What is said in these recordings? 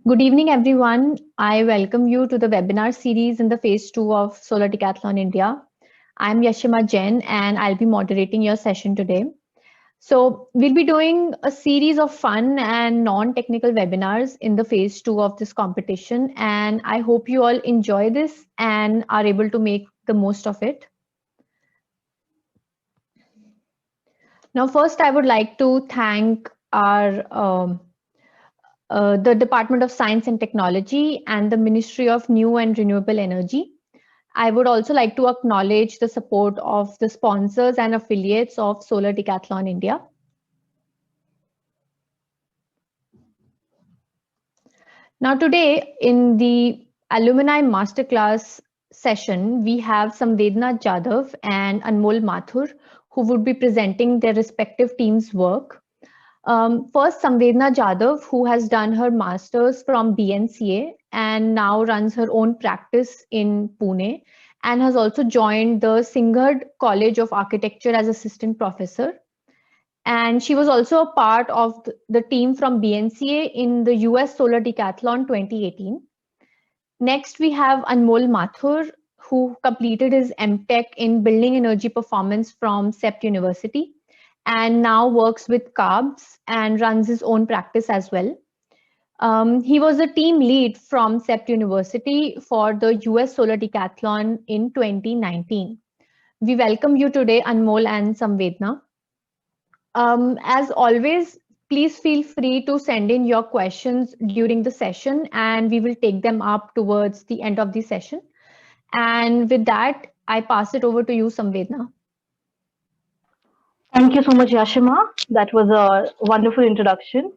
Good evening, everyone. I welcome you to the webinar series in the phase two of Solar Decathlon India. I'm Yashima Jain and I'll be moderating your session today. So we'll be doing a series of fun and non-technical webinars in the phase two of this competition. And I hope you all enjoy this and are able to make the most of it. Now, first, I would like to thank the Department of Science and Technology and the Ministry of New and Renewable Energy. I would also like to acknowledge the support of the sponsors and affiliates of Solar Decathlon India. Now today in the Alumni Masterclass session, we have Samvedna Jadhav and Anmol Mathur who would be presenting their respective teams' work. First, Samvedna Jadhav, who has done her master's from BNCA and now runs her own practice in Pune and has also joined the Singhad College of Architecture as assistant professor. And she was also a part of the team from BNCA in the US Solar Decathlon 2018. Next, we have Anmol Mathur, who completed his MTech in Building Energy Performance from CEPT University and now works with CARBS and runs his own practice as well. He was a team lead from CEPT University for the US Solar Decathlon in 2019. We welcome you today, Anmol and Samvedna. As always, please feel free to send in your questions during the session and we will take them up towards the end of the session. And with that, I pass it over to you, Samvedna. Thank you so much, Yashima. That was a wonderful introduction.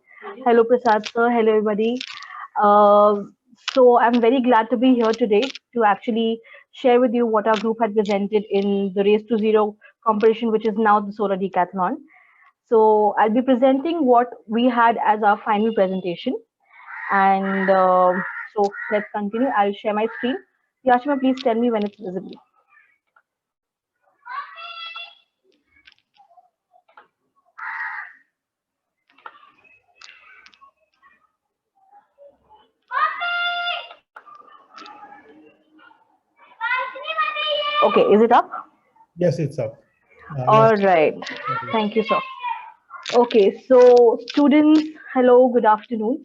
Hello, Prasad sir. Hello, everybody. Uh, so I'm very glad to be here today to actually share with you what our group had presented in the Race to Zero competition, which is now the Solar Decathlon. So I'll be presenting what we had as our final presentation. And so let's continue. I'll share my screen. Yashima, please tell me when it's visible. Okay, is it up? Yes, it's up. All right. Thank you, sir. Okay, so students, hello, good afternoon.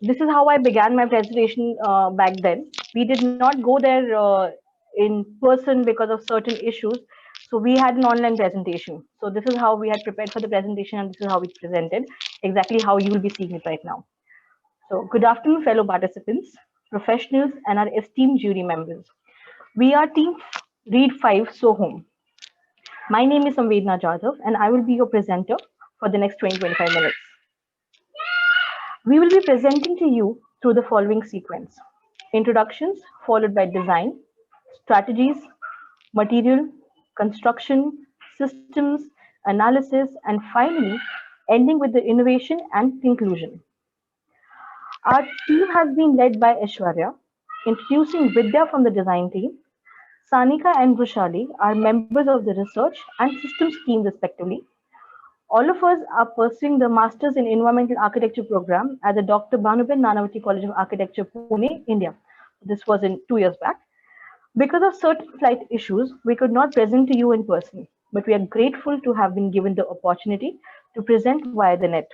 This is how I began my presentation back then. We did not go there in person because of certain issues. So we had an online presentation. So this is how we had prepared for the presentation and this is how we presented, exactly how you will be seeing it right now. So good afternoon, fellow participants, professionals, and our esteemed jury members. We are team Read 5 So Home. My name is Samvedna Jadhav and I will be your presenter for the next 20-25 minutes. We will be presenting to you through the following sequence. Introductions followed by design, strategies, material, construction, systems, analysis, and finally ending with the innovation and conclusion. Our team has been led by Aishwarya, introducing Vidya from the design team. Sanika and Brushali are members of the research and systems team respectively. All of us are pursuing the Masters in Environmental Architecture program at the Dr. Bhanuben Nanavati College of Architecture, Pune, India. This was in 2 years back. Because of certain flight issues, we could not present to you in person, but we are grateful to have been given the opportunity to present via the net.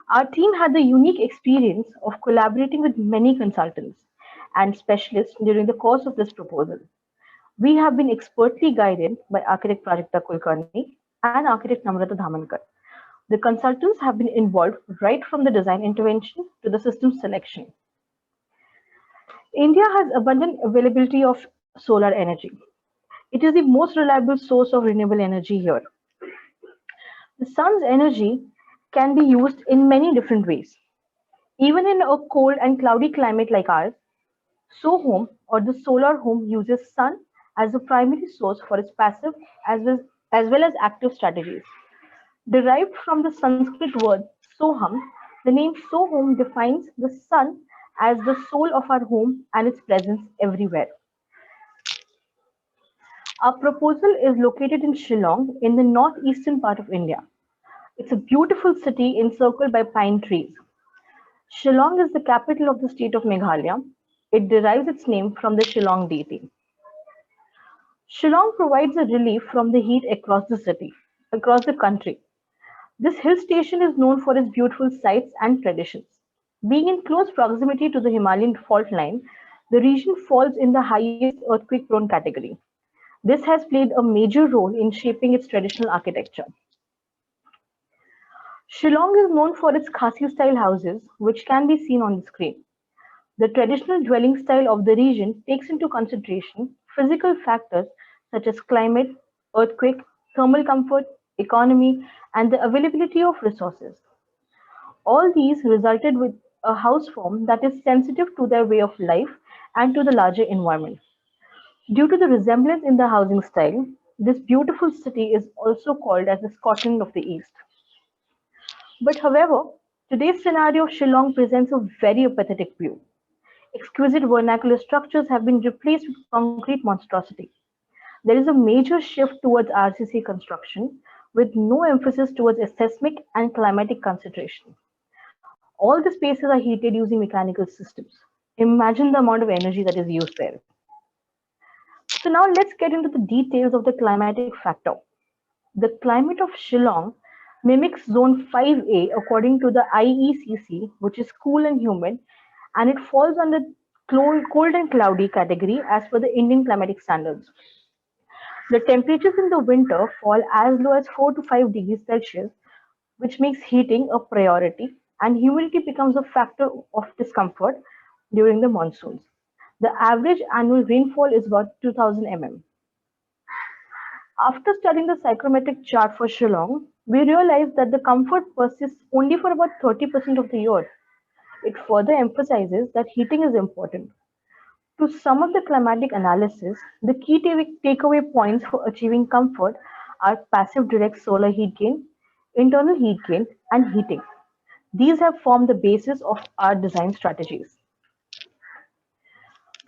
Our team had the unique experience of collaborating with many consultants and specialists during the course of this proposal. We have been expertly guided by architect Prajakta Kulkarni and architect Namrata Dhamankar. The consultants have been involved right from the design intervention to the system selection. India has abundant availability of solar energy. It is the most reliable source of renewable energy here. The sun's energy can be used in many different ways. Even in a cold and cloudy climate like ours, SoHome or the solar home uses sun as the primary source for its passive as well as active strategies. Derived from the Sanskrit word Soham, the name Sohome defines the sun as the soul of our home and its presence everywhere. Our proposal is located in Shillong in the northeastern part of India. It's a beautiful city encircled by pine trees. Shillong is the capital of the state of Meghalaya. It derives its name from the Shillong deity. Shillong provides a relief from the heat across the country. This hill station is known for its beautiful sights and traditions. Being in close proximity to the Himalayan fault line, the region falls in the highest earthquake-prone category. This has played a major role in shaping its traditional architecture. Shillong is known for its Khasi-style houses, which can be seen on the screen. The traditional dwelling style of the region takes into consideration physical factors such as climate, earthquake, thermal comfort, economy, and the availability of resources. All these resulted with a house form that is sensitive to their way of life and to the larger environment. Due to the resemblance in the housing style, this beautiful city is also called as the Scotland of the East. But however, today's scenario of Shillong presents a very apathetic view. Exquisite vernacular structures have been replaced with concrete monstrosity. There is a major shift towards RCC construction with no emphasis towards seismic and climatic consideration. All the spaces are heated using mechanical systems. Imagine the amount of energy that is used there. So now let's get into the details of the climatic factor. The climate of Shillong mimics zone 5A according to the IECC, which is cool and humid, and it falls under cold and cloudy category as per the Indian climatic standards. The temperatures in the winter fall as low as 4 to 5 degrees Celsius, which makes heating a priority, and humidity becomes a factor of discomfort during the monsoons. The average annual rainfall is about 2000 mm. After studying the psychrometric chart for Shillong, we realized that the comfort persists only for about 30% of the year. It further emphasizes that heating is important. To sum up the climatic analysis, the key takeaway points for achieving comfort are passive direct solar heat gain, internal heat gain, and heating. These have formed the basis of our design strategies.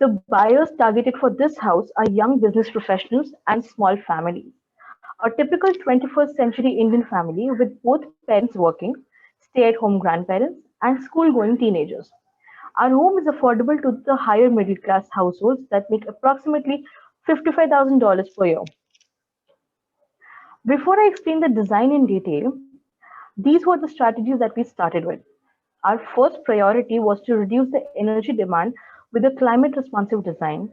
The buyers targeted for this house are young business professionals and small families. A typical 21st century Indian family with both parents working, stay at home grandparents, and school going teenagers. Our home is affordable to the higher middle class households that make approximately $55,000 per year. Before I explain the design in detail, these were the strategies that we started with. Our first priority was to reduce the energy demand with a climate responsive design,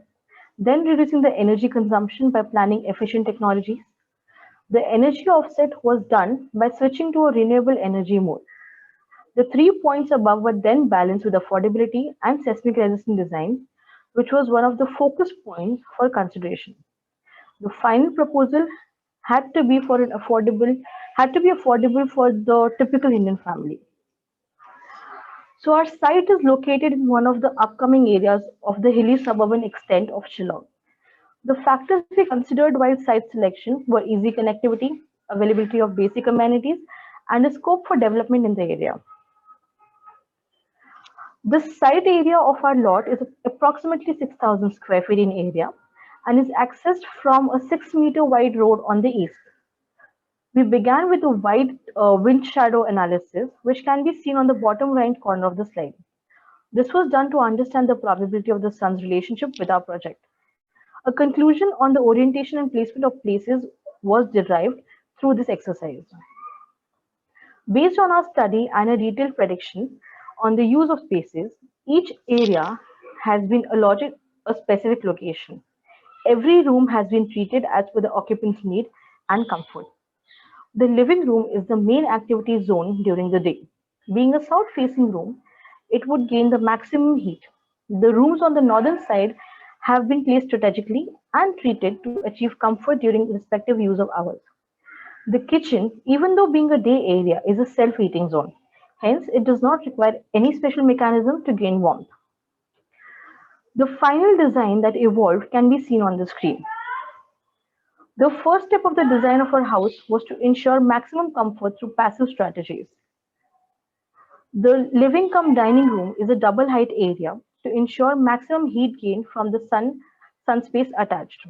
then reducing the energy consumption by planning efficient technologies. The energy offset was done by switching to a renewable energy mode. The 3 points above were then balanced with affordability and seismic resistant design, which was one of the focus points for consideration. The final proposal had to be affordable for the typical Indian family. So our site is located in one of the upcoming areas of the hilly suburban extent of Shillong. The factors we considered while site selection were easy connectivity, availability of basic amenities, and a scope for development in the area. The site area of our lot is approximately 6,000 square feet in area and is accessed from a 6-meter wide road on the east. We began with a wide wind shadow analysis, which can be seen on the bottom right corner of the slide. This was done to understand the probability of the sun's relationship with our project. A conclusion on the orientation and placement of places was derived through this exercise. Based on our study and a detailed prediction on the use of spaces, each area has been allotted a specific location. Every room has been treated as per the occupant's need and comfort. The living room is the main activity zone during the day. Being a south-facing room, it would gain the maximum heat. The rooms on the northern side have been placed strategically and treated to achieve comfort during respective use of hours. The kitchen, even though being a day area, is a self-heating zone. Hence, it does not require any special mechanism to gain warmth. The final design that evolved can be seen on the screen. The first step of the design of our house was to ensure maximum comfort through passive strategies. The living cum dining room is a double height area to ensure maximum heat gain from the sun space attached.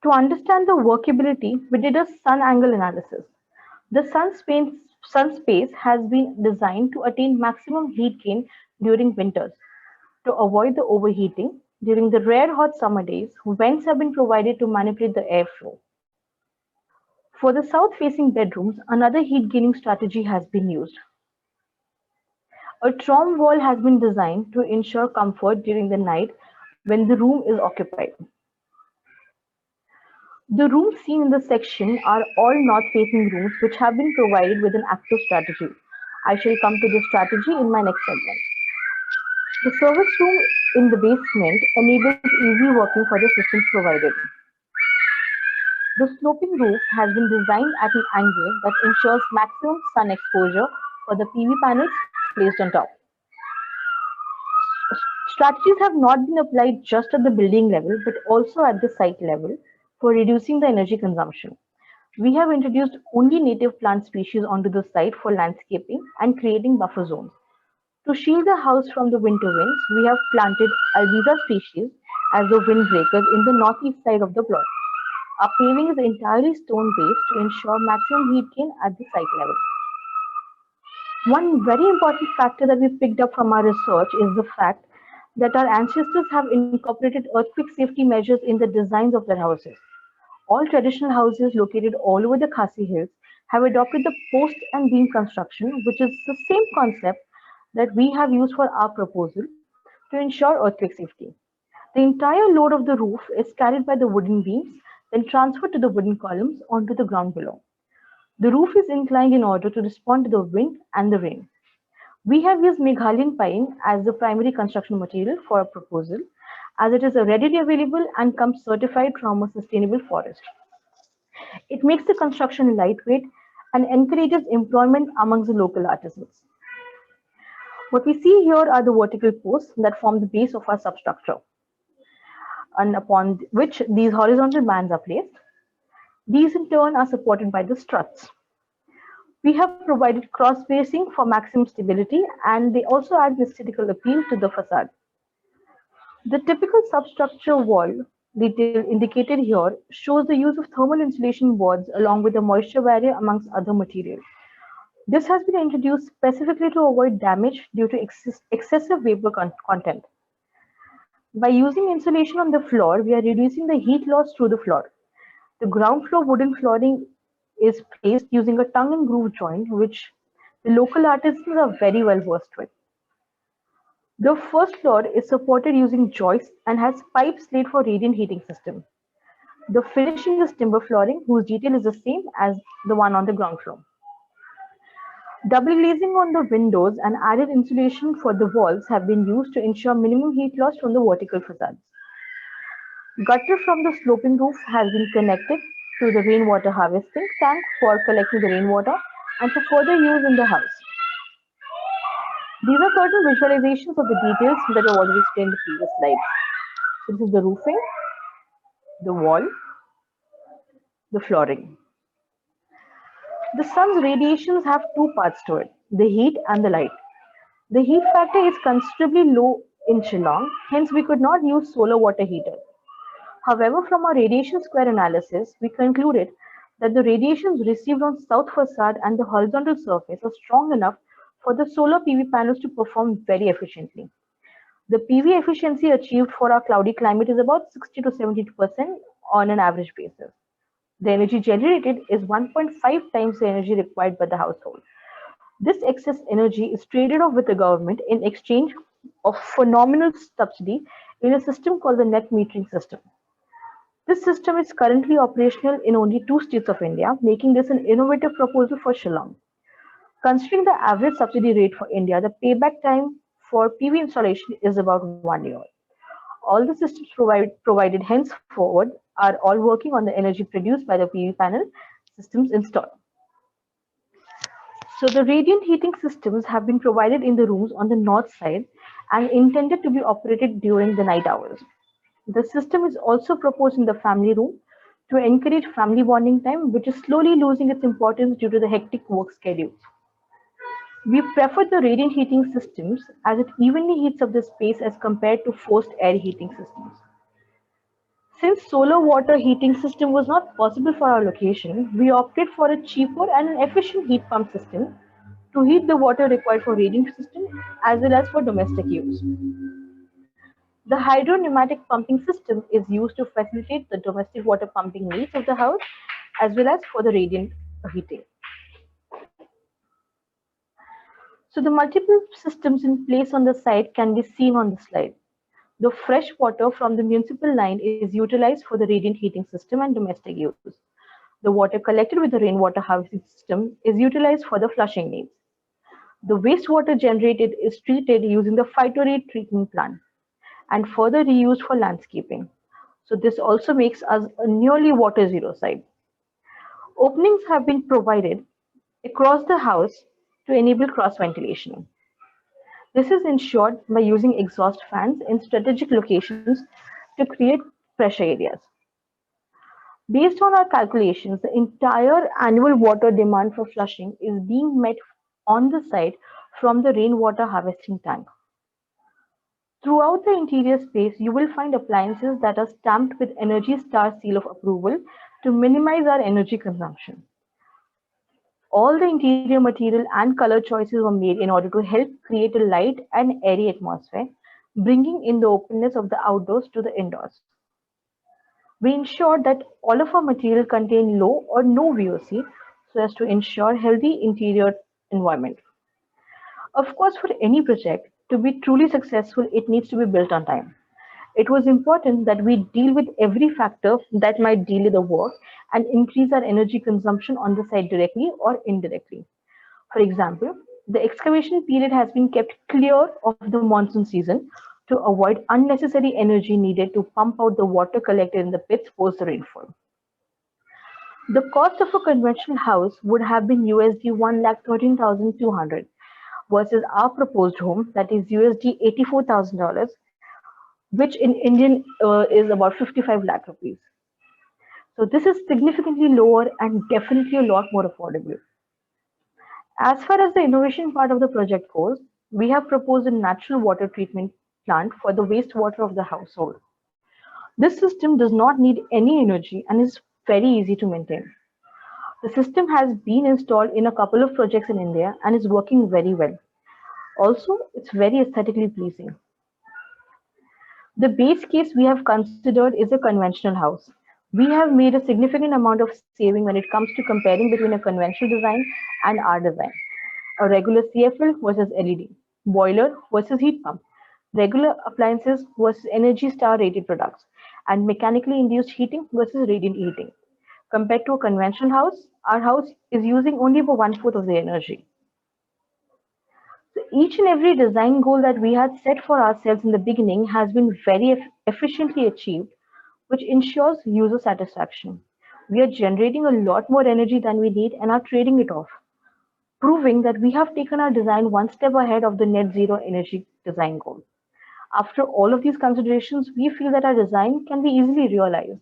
To understand the workability, we did a sun angle analysis. The sun sun space has been designed to attain maximum heat gain during winters. To avoid the overheating, during the rare hot summer days, vents have been provided to manipulate the airflow. For the south-facing bedrooms, another heat-gaining strategy has been used. A trom wall has been designed to ensure comfort during the night when the room is occupied. The rooms seen in this section are all north-facing rooms which have been provided with an active strategy. I shall come to this strategy in my next segment. The service room in the basement enables easy working for the systems provided. The sloping roof has been designed at an angle that ensures maximum sun exposure for the PV panels placed on top. Strategies have not been applied just at the building level but also at the site level for reducing the energy consumption. We have introduced only native plant species onto the site for landscaping and creating buffer zones. To shield the house from the winter winds, we have planted Albizia species as the windbreakers in the northeast side of the plot. Our paving is entirely stone-based to ensure maximum heat gain at the site level. One very important factor that we picked up from our research is the fact that our ancestors have incorporated earthquake safety measures in the designs of their houses. All traditional houses located all over the Khasi Hills have adopted the post and beam construction, which is the same concept that we have used for our proposal to ensure earthquake safety. The entire load of the roof is carried by the wooden beams, then transferred to the wooden columns onto the ground below. The roof is inclined in order to respond to the wind and the rain. We have used Meghalayan pine as the primary construction material for our proposal, as it is readily available and comes certified from a sustainable forest. It makes the construction lightweight and encourages employment amongst the local artisans. What we see here are the vertical posts that form the base of our substructure, and upon which these horizontal bands are placed. These in turn are supported by the struts. We have provided cross bracing for maximum stability, and they also add aesthetical appeal to the facade. The typical substructure wall detail indicated here shows the use of thermal insulation boards along with a moisture barrier amongst other materials. This has been introduced specifically to avoid damage due to excessive vapor content. By using insulation on the floor, we are reducing the heat loss through the floor. The ground floor wooden flooring is placed using a tongue and groove joint, which the local artisans are very well versed with. The first floor is supported using joists and has pipes laid for radiant heating system. The finishing is timber flooring, whose detail is the same as the one on the ground floor. Double glazing on the windows and added insulation for the walls have been used to ensure minimum heat loss from the vertical facades. Gutter from the sloping roof has been connected to the rainwater harvesting tank for collecting the rainwater and for further use in the house. These are certain visualizations of the details that I've already explained in the previous slides. This is the roofing, the wall, the flooring. The sun's radiations have two parts to it, the heat and the light. The heat factor is considerably low in Shillong, hence we could not use solar water heaters. However, from our radiation square analysis, we concluded that the radiations received on south facade and the horizontal surface are strong enough for the solar PV panels to perform very efficiently. The PV efficiency achieved for our cloudy climate is about 60 to 72% on an average basis. The energy generated is 1.5 times the energy required by the household. This excess energy is traded off with the government in exchange of phenomenal subsidy in a system called the net metering system. This system is currently operational in only 2 states of India, making this an innovative proposal for Shillong. Considering the average subsidy rate for India, the payback time for PV installation is about 1 year. All the systems provided henceforward are all working on the energy produced by the PV panel systems installed. So the radiant heating systems have been provided in the rooms on the north side and intended to be operated during the night hours. The system is also proposed in the family room to encourage family bonding time, which is slowly losing its importance due to the hectic work schedules. We prefer the radiant heating systems as it evenly heats up the space as compared to forced air heating systems. Since solar water heating system was not possible for our location, we opted for a cheaper and an efficient heat pump system to heat the water required for radiant system as well as for domestic use. The hydro-pneumatic pumping system is used to facilitate the domestic water pumping needs of the house as well as for the radiant heating. So the multiple systems in place on the site can be seen on the slide. The fresh water from the municipal line is utilized for the radiant heating system and domestic use. The water collected with the rainwater harvesting system is utilized for the flushing needs. The wastewater generated is treated using the phytorate treatment plant and further reused for landscaping. So this also makes us a nearly water zero site. Openings have been provided across the house to enable cross ventilation. This is ensured by using exhaust fans in strategic locations to create pressure areas. Based on our calculations, the entire annual water demand for flushing is being met on the site from the rainwater harvesting tank. Throughout the interior space, you will find appliances that are stamped with Energy Star seal of approval to minimize our energy consumption. All the interior material and color choices were made in order to help create a light and airy atmosphere, bringing in the openness of the outdoors to the indoors. We ensured that all of our material contain low or no VOC so as to ensure healthy interior environment. Of course, for any project to be truly successful, it needs to be built on time. It was important that we deal with every factor that might delay the work and increase our energy consumption on the site directly or indirectly. For example, the excavation period has been kept clear of the monsoon season to avoid unnecessary energy needed to pump out the water collected in the pits post the rainfall. The cost of a conventional house would have been USD 1,13,200 versus our proposed home that is USD $84,000, which in Indian is about 55 lakh rupees. So this is significantly lower and definitely a lot more affordable. As far as the innovation part of the project goes, we have proposed a natural water treatment plant for the wastewater of the household. This system does not need any energy and is very easy to maintain. The system has been installed in a couple of projects in India and is working very well. Also, it's very aesthetically pleasing. The base case we have considered is a conventional house. We have made a significant amount of saving when it comes to comparing between a conventional design and our design. A regular CFL versus LED, boiler versus heat pump, regular appliances versus Energy Star rated products, and mechanically induced heating versus radiant heating. Compared to a conventional house, our house is using only about 1/4 of the energy. So each and every design goal that we had set for ourselves in the beginning has been very efficiently achieved, which ensures user satisfaction. We are generating a lot more energy than we need and are trading it off, proving that we have taken our design one step ahead of the net zero energy design goal. After all of these considerations, we feel that our design can be easily realized.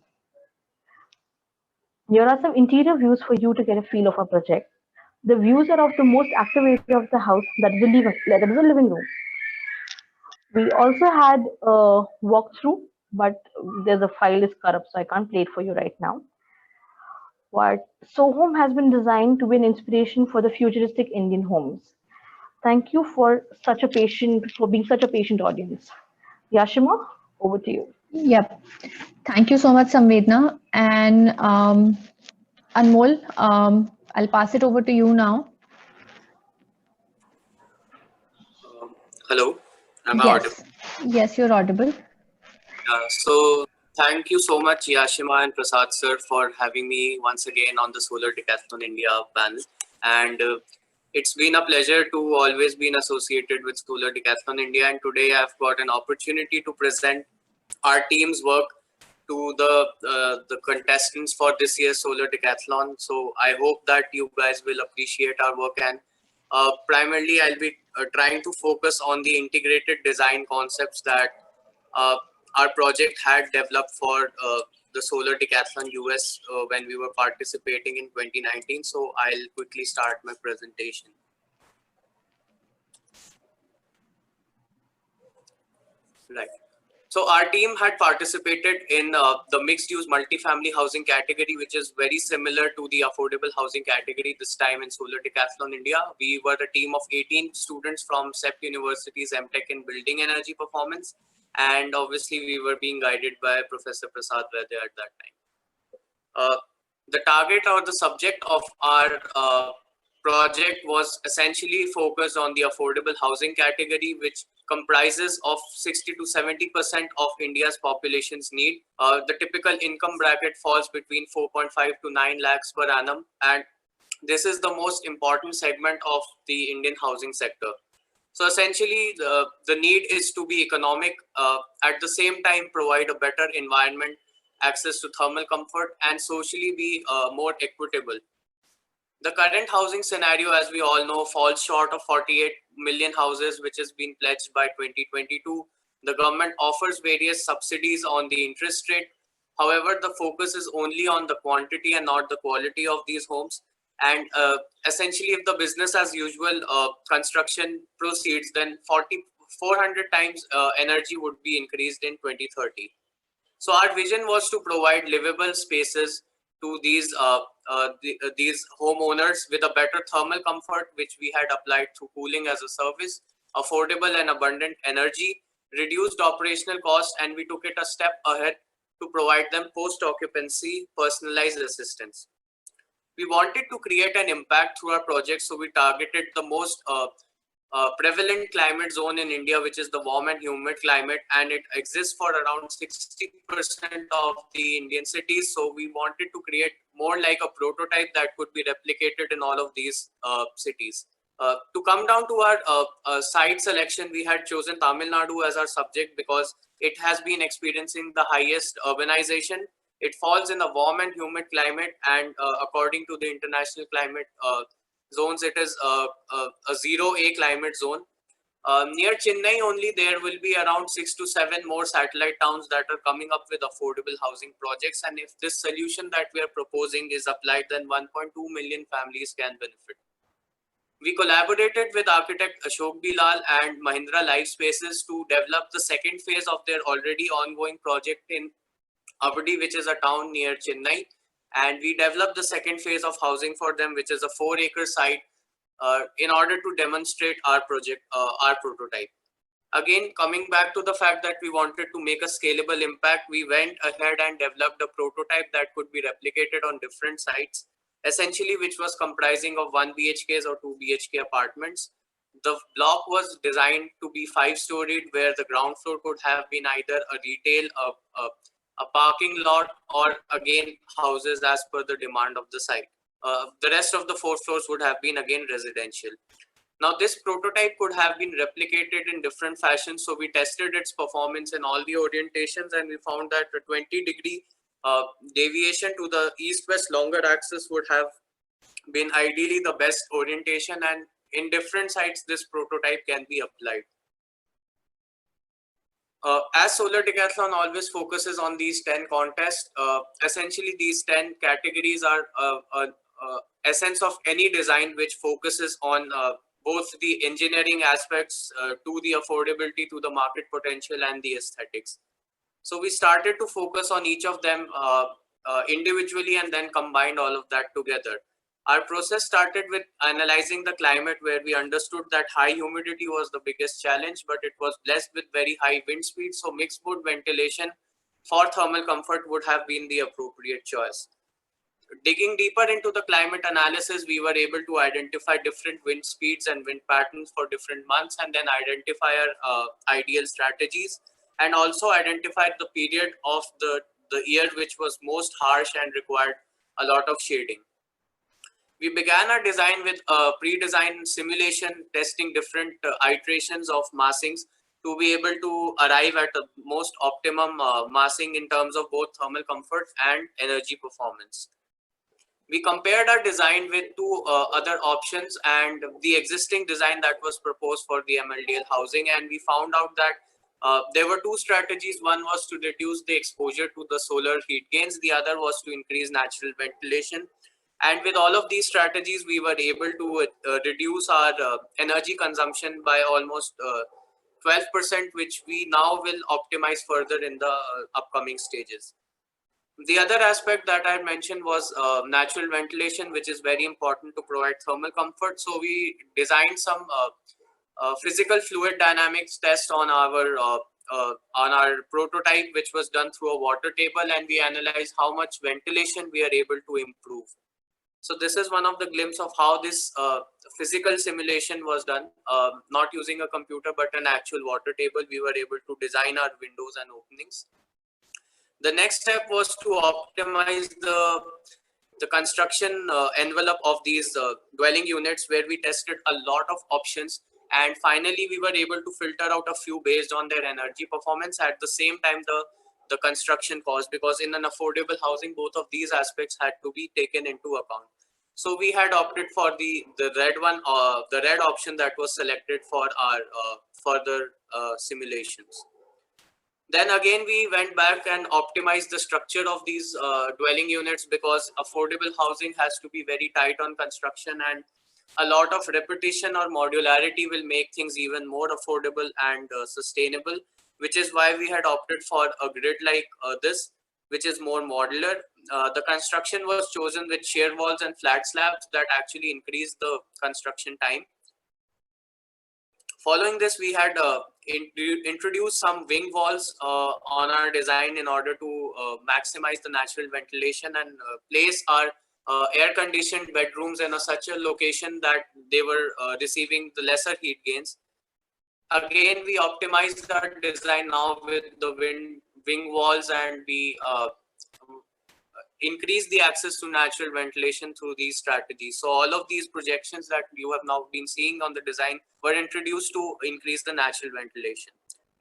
Here are some interior views for you to get a feel of our project. The views are of the most active area of the house, that is the living room. We also had a walkthrough, but there's a file is corrupt, so I can't play it for you right now. But Sohome has been designed to be an inspiration for the futuristic Indian homes. Thank you for being such a patient audience. Yashima, over to you. Yep. Thank you so much, Samvedna. And Anmol, I'll pass it over to you now. Hello, am I Yes. audible? Yes, you're audible. So thank you so much, Yashima and Prasad sir, for having me once again on the Solar Decathlon India panel. And it's been a pleasure to always been associated with Solar Decathlon India. And today I've got an opportunity to present our team's work to the contestants for this year's Solar Decathlon. So I hope that you guys will appreciate our work, and primarily I'll be trying to focus on the integrated design concepts that our project had developed for the Solar Decathlon US when we were participating in 2019. So I'll quickly start my presentation. Right. So our team had participated in the mixed-use multifamily housing category, which is very similar to the affordable housing category this time in Solar Decathlon India. We were a team of 18 students from CEPT University's MTech in Building Energy Performance. And obviously, we were being guided by Professor Prasad Vaidya at that time. The target or the subject of our project was essentially focused on the affordable housing category, which comprises of 60 to 70% of India's population's need. The typical income bracket falls between 4.5 to 9 lakhs per annum, and this is the most important segment of the Indian housing sector. So essentially, the need is to be economic, at the same time provide a better environment, access to thermal comfort, and socially be more equitable. The current housing scenario, as we all know, falls short of 48 million houses, which has been pledged by 2022. The government offers various subsidies on the interest rate. However, the focus is only on the quantity and not the quality of these homes. And essentially, if the business as usual construction proceeds, then 400 times energy would be increased in 2030. So our vision was to provide livable spaces to these homeowners with a better thermal comfort, which we had applied through cooling as a service, affordable and abundant energy, reduced operational cost, and we took it a step ahead to provide them post-occupancy personalized assistance. We wanted to create an impact through our project, so we targeted the most prevalent climate zone in India, which is the warm and humid climate, and it exists for around 60% of the Indian cities. So we wanted to create more like a prototype that could be replicated in all of these cities. To come down to our site selection, we had chosen Tamil Nadu as our subject because it has been experiencing the highest urbanization. It falls in a warm and humid climate, and according to the international climate zones, it is a 0A climate zone. Near Chennai only, there will be around 6 to 7 more satellite towns that are coming up with affordable housing projects. And if this solution that we are proposing is applied, then 1.2 million families can benefit. We collaborated with architect Ashok Bilal and Mahindra Life Spaces to develop the second phase of their already ongoing project in Avadi, which is a town near Chennai. And we developed the second phase of housing for them, which is a 4-acre site, in order to demonstrate our project, our prototype. Again, coming back to the fact that we wanted to make a scalable impact, we went ahead and developed a prototype that could be replicated on different sites, essentially which was comprising of 1 BHKs or 2 BHK apartments. The block was designed to be 5-storied, where the ground floor could have been either a retail, a parking lot, or again houses as per the demand of the site. The rest of the 4 floors would have been again residential. Now this prototype could have been replicated in different fashions, so we tested its performance in all the orientations, and we found that a 20-degree deviation to the east-west longer axis would have been ideally the best orientation, and in different sites this prototype can be applied. As Solar Decathlon always focuses on these 10 contests, essentially these 10 categories are essence of any design which focuses on both the engineering aspects to the affordability, to the market potential, and the aesthetics. So we started to focus on each of them individually and then combined all of that together. Our process started with analyzing the climate, where we understood that high humidity was the biggest challenge, but it was blessed with very high wind speeds. So mixed mode ventilation for thermal comfort would have been the appropriate choice. Digging deeper into the climate analysis, we were able to identify different wind speeds and wind patterns for different months, and then identify our ideal strategies, and also identified the period of the year which was most harsh and required a lot of shading. We began our design with a pre-designed simulation, testing different iterations of massings to be able to arrive at the most optimum massing in terms of both thermal comfort and energy performance. We compared our design with 2 other options and the existing design that was proposed for the MLDL housing, and we found out that there were 2 strategies. One was to reduce the exposure to the solar heat gains. The other was to increase natural ventilation. And with all of these strategies, we were able to reduce our energy consumption by almost 12%, which we now will optimize further in the upcoming stages. The other aspect that I mentioned was natural ventilation, which is very important to provide thermal comfort. So we designed some physical fluid dynamics test on our prototype, which was done through a water table, and we analyzed how much ventilation we are able to improve. So this is one of the glimpse of how this physical simulation was done, not using a computer, but an actual water table. We were able to design our windows and openings. The next step was to optimize the construction envelope of these dwelling units, where we tested a lot of options. And finally, we were able to filter out a few based on their energy performance. At the same time, the construction cost, because in an affordable housing, both of these aspects had to be taken into account. So we had opted for the red option that was selected for our further simulations. Then again, we went back and optimized the structure of these dwelling units, because affordable housing has to be very tight on construction, and a lot of repetition or modularity will make things even more affordable and sustainable, which is why we had opted for a grid like this, which is more modular. The construction was chosen with shear walls and flat slabs that actually increase the construction time. Following this, we had introduced some wing walls on our design in order to maximize the natural ventilation, and place our air-conditioned bedrooms in such a location that they were receiving the lesser heat gains. Again, we optimized our design now with the wing walls, and we increase the access to natural ventilation through these strategies. So all of these projections that you have now been seeing on the design were introduced to increase the natural ventilation.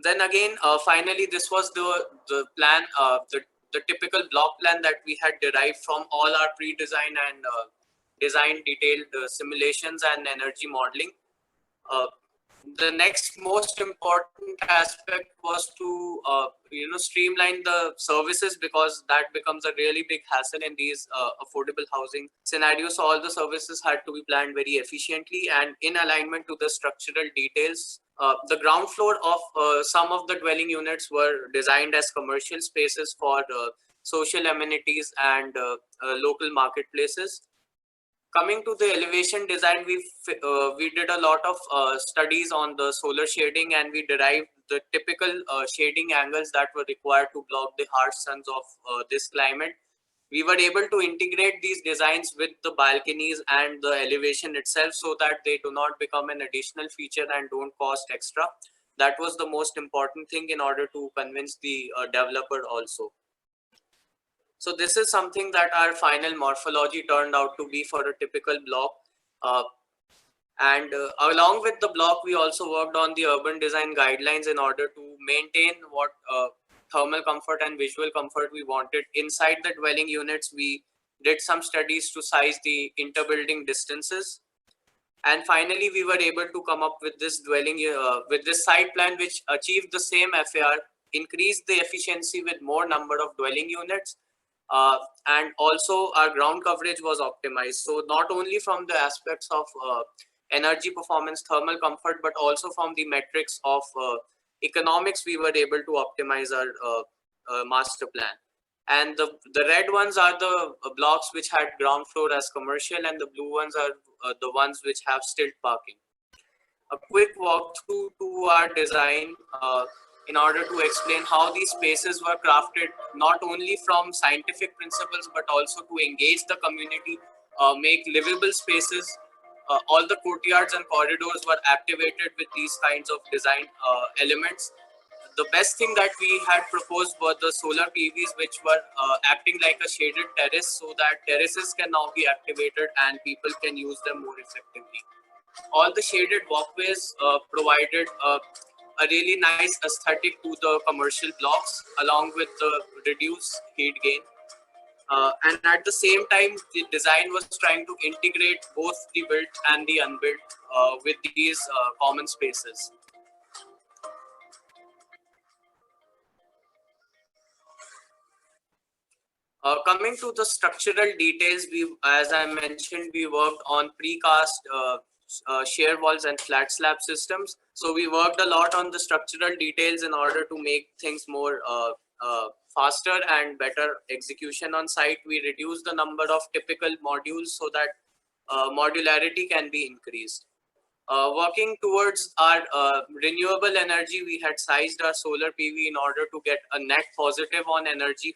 Then again, finally, this was the plan, the typical block plan that we had derived from all our pre-design and design detailed simulations and energy modeling. The next most important aspect was to streamline the services, because that becomes a really big hassle in these affordable housing scenarios. So all the services had to be planned very efficiently and in alignment to the structural details. The ground floor of some of the dwelling units were designed as commercial spaces for social amenities and local marketplaces. Coming to the elevation design, we did a lot of studies on the solar shading, and we derived the typical shading angles that were required to block the harsh suns of this climate. We were able to integrate these designs with the balconies and the elevation itself, so that they do not become an additional feature and don't cost extra. That was the most important thing in order to convince the developer also. So this is something that our final morphology turned out to be for a typical block. Along with the block, we also worked on the urban design guidelines in order to maintain what thermal comfort and visual comfort we wanted. Inside the dwelling units, we did some studies to size the interbuilding distances. And finally, we were able to come up with this with this site plan, which achieved the same FAR, increased the efficiency with more number of dwelling units, and also our ground coverage was optimized. So not only from the aspects of energy performance, thermal comfort, but also from the metrics of economics, we were able to optimize our master plan. And the red ones are the blocks which had ground floor as commercial, and the blue ones are the ones which have stilt parking. A quick walkthrough to our design in order to explain how these spaces were crafted, not only from scientific principles, but also to engage the community, make livable spaces. All the courtyards and corridors were activated with these kinds of design elements. The best thing that we had proposed were the solar PVs, which were acting like a shaded terrace, so that terraces can now be activated and people can use them more effectively. All the shaded walkways provided a really nice aesthetic to the commercial blocks, along with the reduced heat gain. And at the same time, the design was trying to integrate both the built and the unbuilt with these common spaces. Coming to the structural details, as I mentioned, we worked on precast shear walls and flat slab systems. So we worked a lot on the structural details in order to make things more faster and better execution on site. We reduced the number of typical modules so that modularity can be increased. Working towards our renewable energy, we had sized our solar PV in order to get a net positive on energy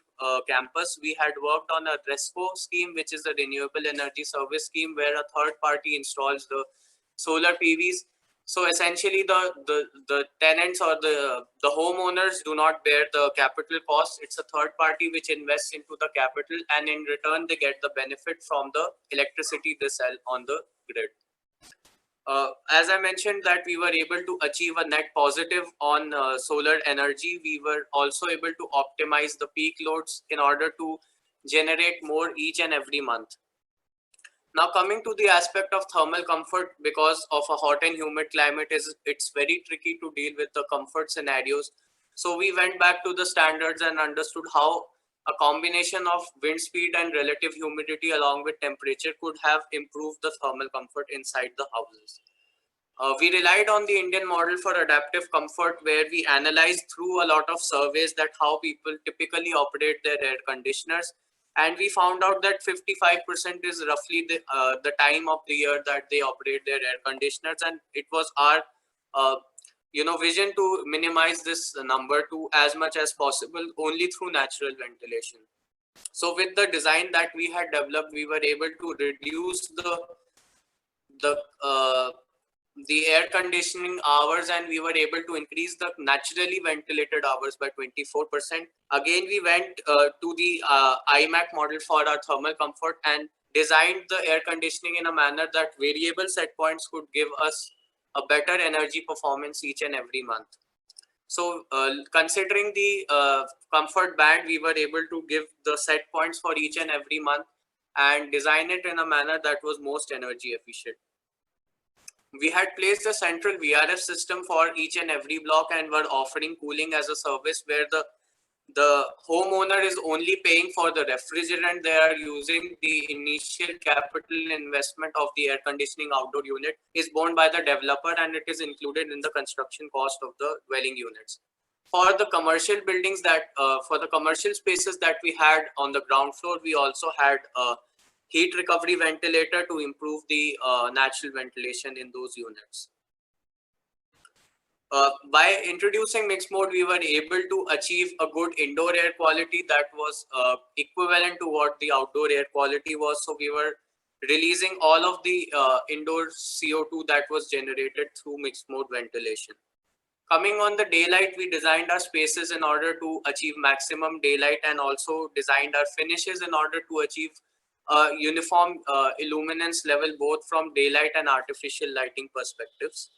campus. We had worked on a RESPO scheme, which is a renewable energy service scheme, where a third party installs the solar PVs. So essentially, the tenants or the homeowners do not bear the capital cost. It's a third party which invests into the capital, and in return, they get the benefit from the electricity they sell on the grid. As I mentioned that we were able to achieve a net positive on solar energy, we were also able to optimize the peak loads in order to generate more each and every month. Now coming to the aspect of thermal comfort, because of a hot and humid climate, it's very tricky to deal with the comfort scenarios. So we went back to the standards and understood how a combination of wind speed and relative humidity along with temperature could have improved the thermal comfort inside the houses. We relied on the Indian model for adaptive comfort, where we analyzed through a lot of surveys that how people typically operate their air conditioners. And we found out that 55% is roughly the time of the year that they operate their air conditioners. And it was our vision to minimize this number to as much as possible only through natural ventilation. So with the design that we had developed, we were able to reduce the air conditioning hours, and we were able to increase the naturally ventilated hours by 24%. Again, we went to the IMAC model for our thermal comfort and designed the air conditioning in a manner that variable set points could give us a better energy performance each and every month. So considering the comfort band, we were able to give the set points for each and every month and design it in a manner that was most energy efficient. We had placed a central VRF system for each and every block and were offering cooling as a service, where the homeowner is only paying for the refrigerant. They are using the initial capital investment of the air conditioning outdoor unit is borne by the developer, and it is included in the construction cost of the dwelling units. For the commercial buildings for the commercial spaces that we had on the ground floor, we also had a heat recovery ventilator to improve the natural ventilation in those units. By introducing mixed mode, we were able to achieve a good indoor air quality that was equivalent to what the outdoor air quality was. So we were releasing all of the indoor CO2 that was generated through mixed mode ventilation. Coming on the daylight, we designed our spaces in order to achieve maximum daylight, and also designed our finishes in order to achieve uniform illuminance level, both from daylight and artificial lighting perspectives.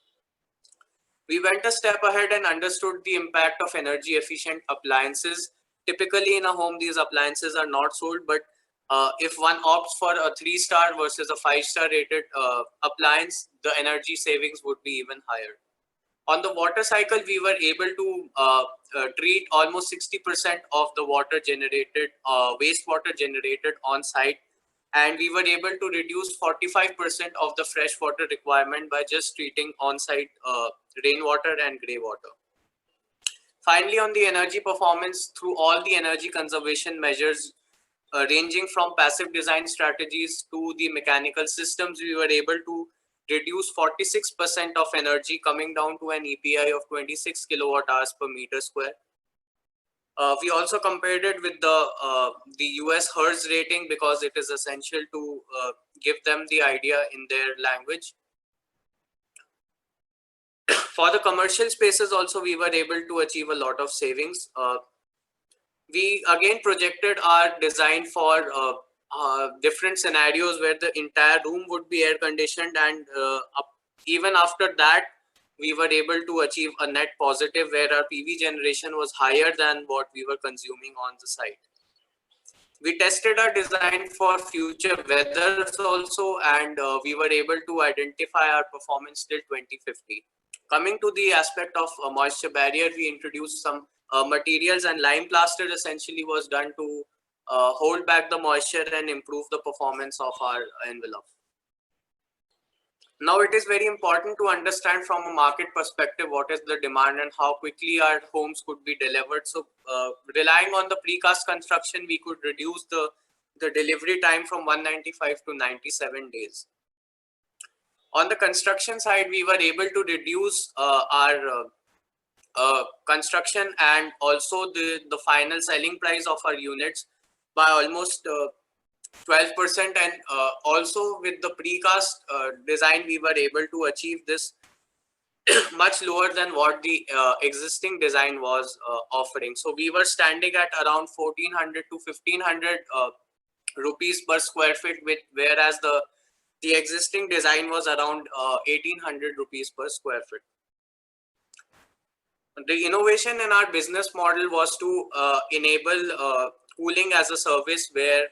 We went a step ahead and understood the impact of energy efficient appliances. Typically in a home, these appliances are not sold, but if one opts for a 3-star versus a 5-star rated appliance, the energy savings would be even higher. On the water cycle, we were able to treat almost 60% of the water generated, wastewater generated on site. And we were able to reduce 45% of the fresh water requirement by just treating on-site rainwater and grey water. Finally, on the energy performance, through all the energy conservation measures, ranging from passive design strategies to the mechanical systems, we were able to reduce 46% of energy, coming down to an EPI of 26 kilowatt hours per meter square. We also compared it with the US HERS rating, because it is essential to give them the idea in their language. For the commercial spaces also, we were able to achieve a lot of savings. We again projected our design for different scenarios where the entire room would be air conditioned, and even after that, we were able to achieve a net positive, where our PV generation was higher than what we were consuming on the site. We tested our design for future weathers also, and we were able to identify our performance till 2050. Coming to the aspect of moisture barrier, we introduced some materials, and lime plaster essentially was done to hold back the moisture and improve the performance of our envelope. Now it is very important to understand from a market perspective what is the demand and how quickly our homes could be delivered. So relying on the precast construction, we could reduce the delivery time from 195 to 97 days. On the construction side, we were able to reduce our construction and also the final selling price of our units by almost 12%, and also with the precast design we were able to achieve this much lower than what the existing design was offering. So we were standing at around 1400 to 1500 rupees per square feet, whereas the existing design was around 1800 rupees per square feet. The innovation in our business model was to enable cooling as a service, where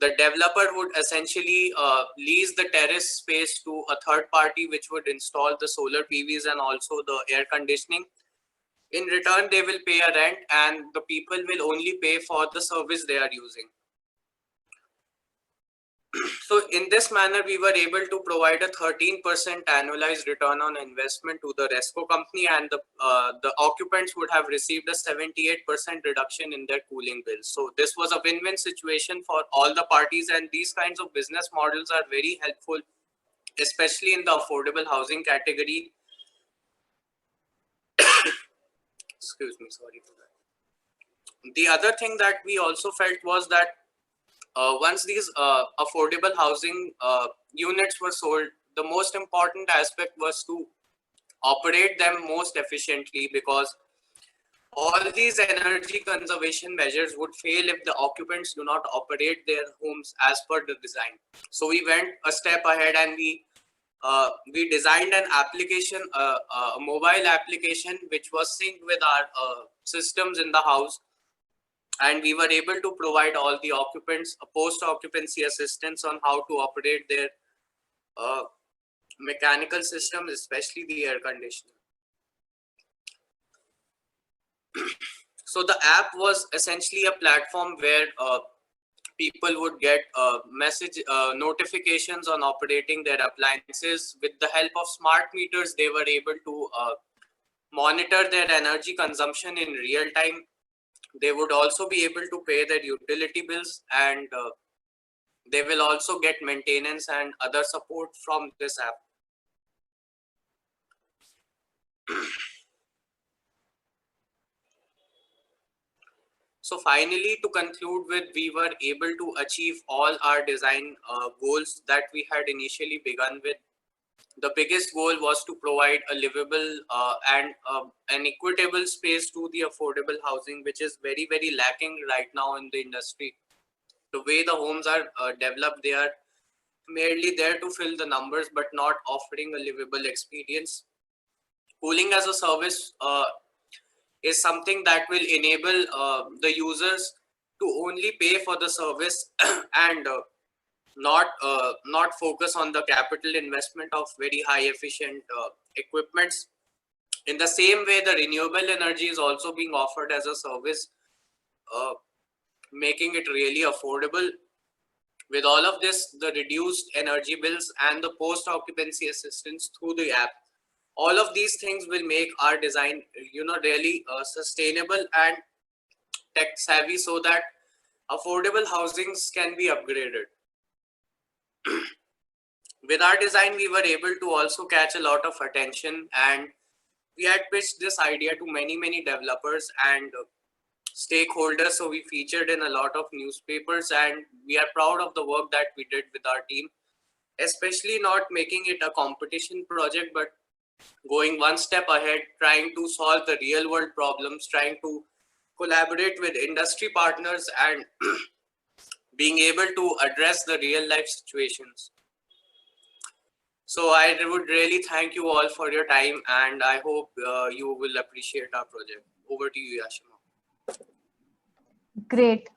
the developer would essentially lease the terrace space to a third party, which would install the solar PVs and also the air conditioning. In return, they will pay a rent, and the people will only pay for the service they are using. So in this manner, we were able to provide a 13% annualized return on investment to the Resco company, and the occupants would have received a 78% reduction in their cooling bills. So this was a win-win situation for all the parties, and these kinds of business models are very helpful, especially in the affordable housing category. Excuse me, sorry for that. The other thing that we also felt was that once these affordable housing units were sold, the most important aspect was to operate them most efficiently, because all these energy conservation measures would fail if the occupants do not operate their homes as per the design. So we went a step ahead, and we designed an application, a mobile application, which was synced with our systems in the house. And we were able to provide all the occupants a post-occupancy assistance on how to operate their mechanical systems, especially the air conditioner. So the app was essentially a platform where people would get message notifications on operating their appliances. With the help of smart meters, they were able to monitor their energy consumption in real time. They would also be able to pay their utility bills, and they will also get maintenance and other support from this app. So finally, to conclude with, we were able to achieve all our design goals that we had initially begun with. The biggest goal was to provide a livable and an equitable space to the affordable housing, which is very, very lacking right now in the industry. The way the homes are developed, they are merely there to fill the numbers, but not offering a livable experience. Cooling as a service is something that will enable the users to only pay for the service and not focus on the capital investment of very high efficient equipments. In the same way, the renewable energy is also being offered as a service, making it really affordable. With all of this, the reduced energy bills and the post-occupancy assistance through the app, all of these things will make our design, really sustainable and tech savvy, so that affordable housings can be upgraded. With our design, we were able to also catch a lot of attention, and we had pitched this idea to many developers and stakeholders. So we featured in a lot of newspapers, and we are proud of the work that we did with our team, especially not making it a competition project, but going one step ahead, trying to solve the real world problems, trying to collaborate with industry partners, and being able to address the real life situations. So I would really thank you all for your time, and I hope you will appreciate our project. Over to you, Yashima. Great.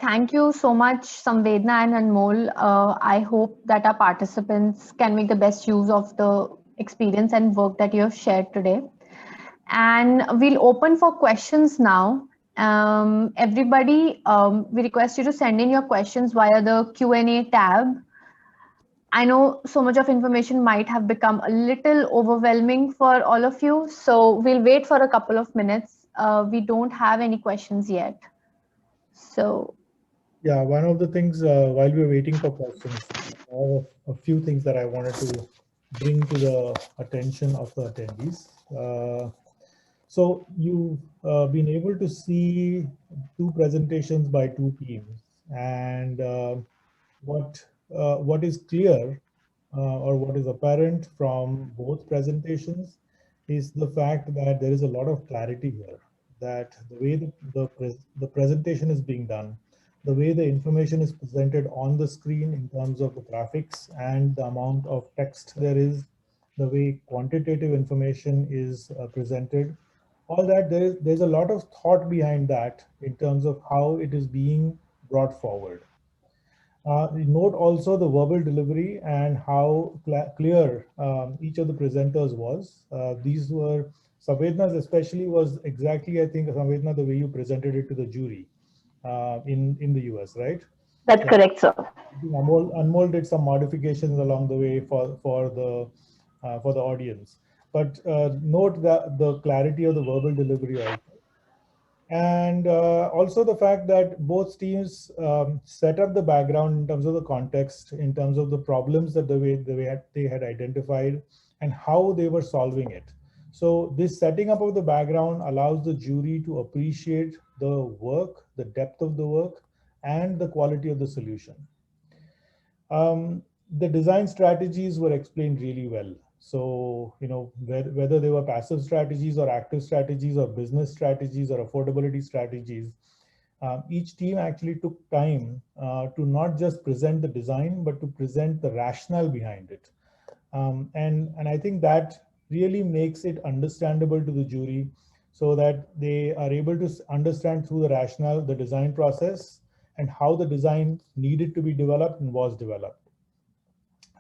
Thank you so much, Samvedna and Anmol. I hope that our participants can make the best use of the experience and work that you have shared today. And we'll open for questions now. Everybody, we request you to send in your questions via the Q&A tab. I know so much of information might have become a little overwhelming for all of you, so we'll wait for a couple of minutes. We don't have any questions yet. So, Yeah, one of the things while we're waiting for questions, a few things that I wanted to bring to the attention of the attendees. So you've been able to see two presentations by two teams, and what is clear or what is apparent from both presentations is the fact that there is a lot of clarity here, that the way the presentation is being done, the way the information is presented on the screen in terms of the graphics and the amount of text there is, the way quantitative information is presented, all that there's a lot of thought behind that in terms of how it is being brought forward. Note also the verbal delivery and how clear each of the presenters was. These were, Samvedna's especially was exactly, I think, Samvedna, the way you presented it to the jury in the US, right? That's Yeah. correct, sir. Anmol did some modifications along the way for the audience. But note that the clarity of the verbal delivery also. And also the fact that both teams set up the background in terms of the context, in terms of the problems that they had identified and how they were solving it. So this setting up of the background allows the jury to appreciate the work, the depth of the work, and the quality of the solution. The design strategies were explained really well. So, you know, whether they were passive strategies or active strategies or business strategies or affordability strategies, each team actually took time to not just present the design, but to present the rationale behind it. And I think that really makes it understandable to the jury so that they are able to understand through the rationale, the design process, and how the design needed to be developed and was developed.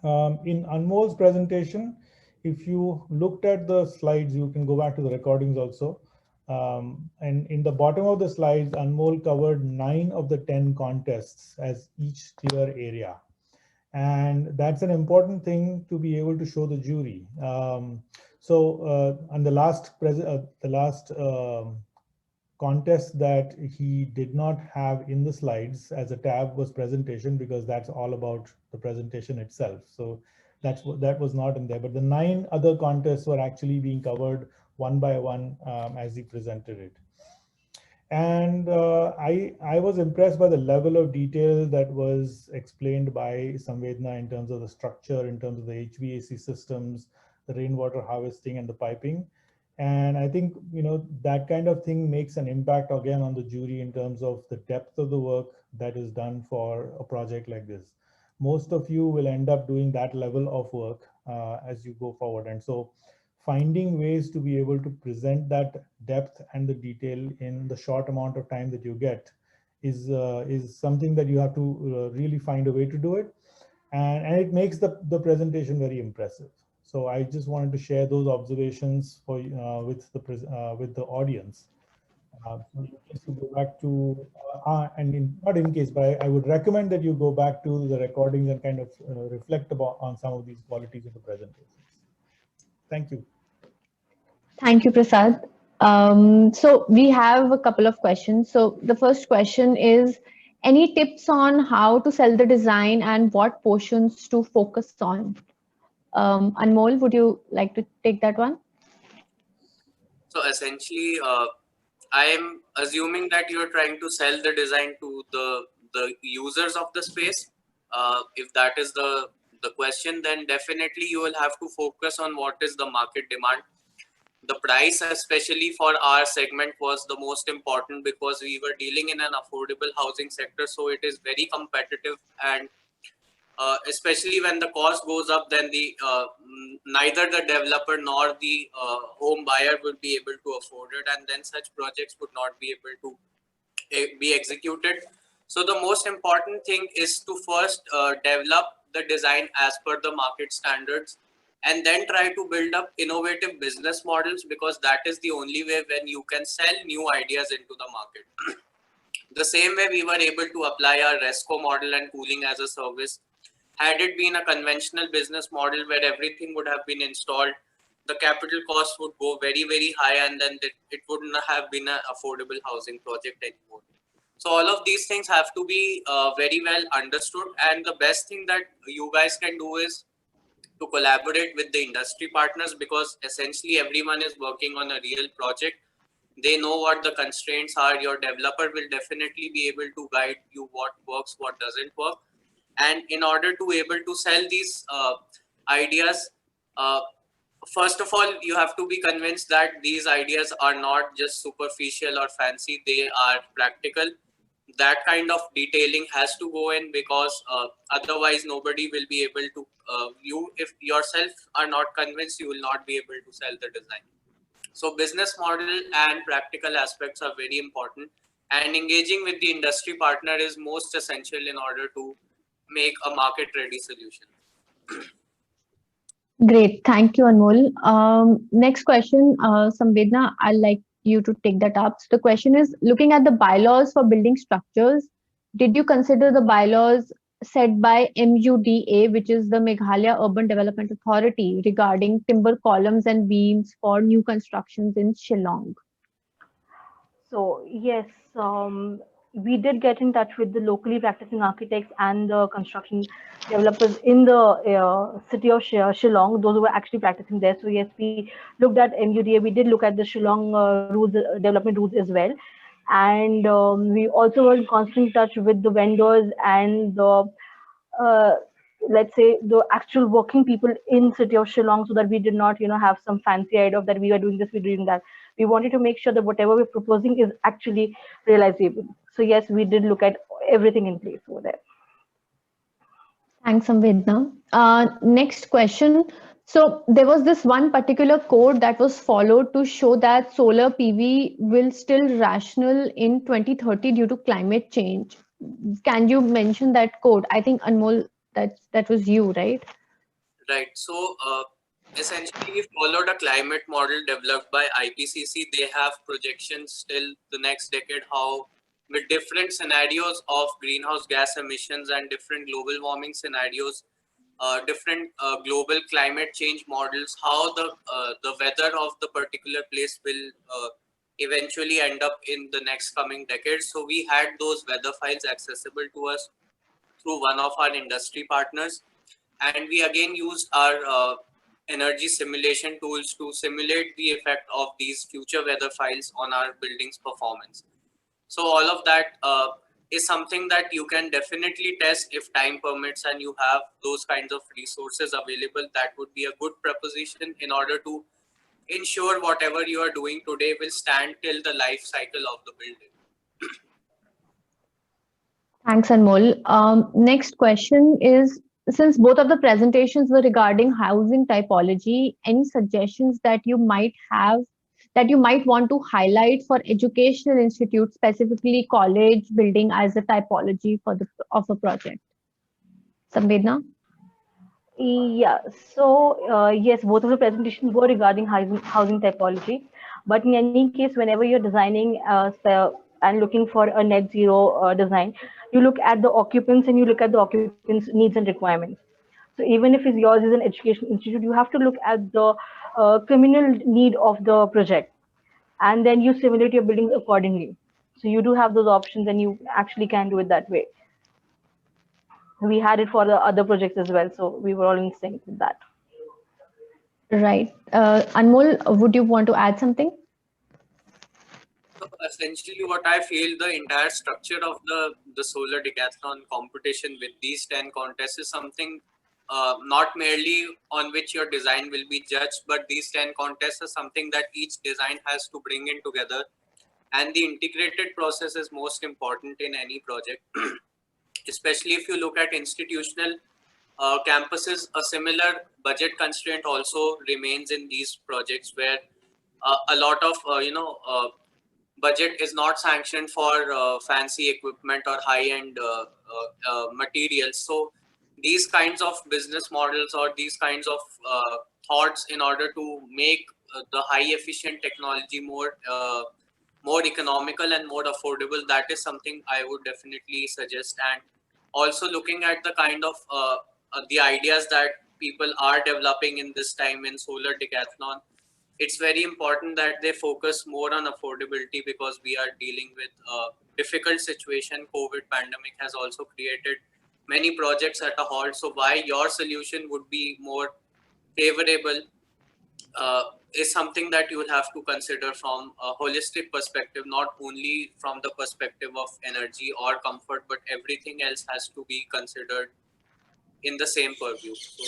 In Anmol's presentation, if you looked at the slides, you can go back to the recordings also. And in the bottom of the slides, Anmol covered 9 of the 10 contests as each clear area. And that's an important thing to be able to show the jury. On the last contest that he did not have in the slides as a tab was presentation, because that's all about the presentation itself. So that was not in there, but the 9 other contests were actually being covered one by one as he presented it. And I was impressed by the level of detail that was explained by Samvedna in terms of the structure, in terms of the HVAC systems, the rainwater harvesting and the piping. And I think, you know, that kind of thing makes an impact again on the jury in terms of the depth of the work that is done for a project like this. Most of you will end up doing that level of work as you go forward. And so finding ways to be able to present that depth and the detail in the short amount of time that you get is something that you have to really find a way to do it. And it makes the presentation very impressive. So I just wanted to share those observations for with the audience. Just to go back to, not in case, but I would recommend that you go back to the recordings and kind of reflect on some of these qualities of the presentations. Thank you. thank you, Prasad. So we have a couple of questions. So the first question is, any tips on how to sell the design and what portions to focus on? Anmol, would you like to take that one? So essentially, I am assuming that you're trying to sell the design to the users of the space. If that is the question, then definitely you will have to focus on what is the market demand. The price, especially for our segment, was the most important because we were dealing in an affordable housing sector, so it is very competitive, and especially when the cost goes up, then neither the developer nor the home buyer will be able to afford it, and then such projects would not be able to be executed. So the most important thing is to first develop the design as per the market standards, and then try to build up innovative business models, because that is the only way when you can sell new ideas into the market. The same way we were able to apply our RESCO model and cooling as a service Had it been a conventional business model where everything would have been installed, the capital cost would go very, very high, and then it wouldn't have been an affordable housing project anymore. So all of these things have to be very well understood. And the best thing that you guys can do is to collaborate with the industry partners, because essentially everyone is working on a real project. They know what the constraints are. Your developer will definitely be able to guide you what works, what doesn't work. And in order to able to sell these ideas, first of all, you have to be convinced that these ideas are not just superficial or fancy, they are practical. That kind of detailing has to go in, because otherwise nobody will be able to, you if yourself are not convinced, you will not be able to sell the design. So business model and practical aspects are very important, and engaging with the industry partner is most essential in order to make a market ready solution. Great. Thank you, Anmol. Next question, Samvedna, I'd like you to take that up. So the question is, looking at the bylaws for building structures, did you consider the bylaws set by MUDA, which is the Meghalaya Urban Development Authority, regarding timber columns and beams for new constructions in Shillong? So yes, we did get in touch with the locally practicing architects and the construction developers in the city of Shillong, those who were actually practicing there. So yes, we looked at MUDA, we did look at the Shillong rules, development rules as well. And we also were in constant touch with the vendors and the, let's say, the actual working people in city of Shillong, so that we did not, have some fancy idea of that we are doing this, we're doing that. We wanted to make sure that whatever we're proposing is actually realizable. So yes, we did look at everything in place over there. Thanks, Samvedna. Next question. So there was this one particular code that was followed to show that solar PV will still rational in 2030 due to climate change. Can you mention that code? I think Anmol, that was you, right? Right. So essentially, we followed a climate model developed by IPCC. They have projections till the next decade, how with different scenarios of greenhouse gas emissions and different global warming scenarios, different global climate change models, how the weather of the particular place will eventually end up in the next coming decades. So we had those weather files accessible to us through one of our industry partners, and we again used our energy simulation tools to simulate the effect of these future weather files on our building's performance. So all of that is something that you can definitely test if time permits and you have those kinds of resources available. That would be a good proposition in order to ensure whatever you are doing today will stand till the life cycle of the building. Thanks, Anmol. Next question is, since both of the presentations were regarding housing typology, any suggestions that you might have that you might want to highlight for educational institutes, specifically college building, as a typology of a project? Samvedna? Yeah, so yes, both of the presentations were regarding housing typology, but in any case, whenever you're designing and looking for a net zero design, you look at the occupants and you look at the occupants' needs and requirements. So even if yours is an education institute, you have to look at the communal need of the project, and then you simulate your buildings accordingly. So you do have those options, and you actually can do it that way. We had it for the other projects as well, so we were all in sync with that. Right. Anmol, would you want to add something? So essentially, what I feel, the entire structure of the solar decathlon competition with these 10 contests is something not merely on which your design will be judged, but these 10 contests are something that each design has to bring in together, and the integrated process is most important in any project. Especially if you look at institutional campuses, a similar budget constraint also remains in these projects, where a lot of budget is not sanctioned for fancy equipment or high-end materials. So these kinds of business models or these kinds of thoughts in order to make the high efficient technology more economical and more affordable, that is something I would definitely suggest. And also looking at the kind of the ideas that people are developing in this time in solar decathlon, it's very important that they focus more on affordability, because we are dealing with a difficult situation. COVID pandemic has also created many projects at a halt. So why your solution would be more favorable is something that you will have to consider from a holistic perspective, not only from the perspective of energy or comfort, but everything else has to be considered in the same purview. So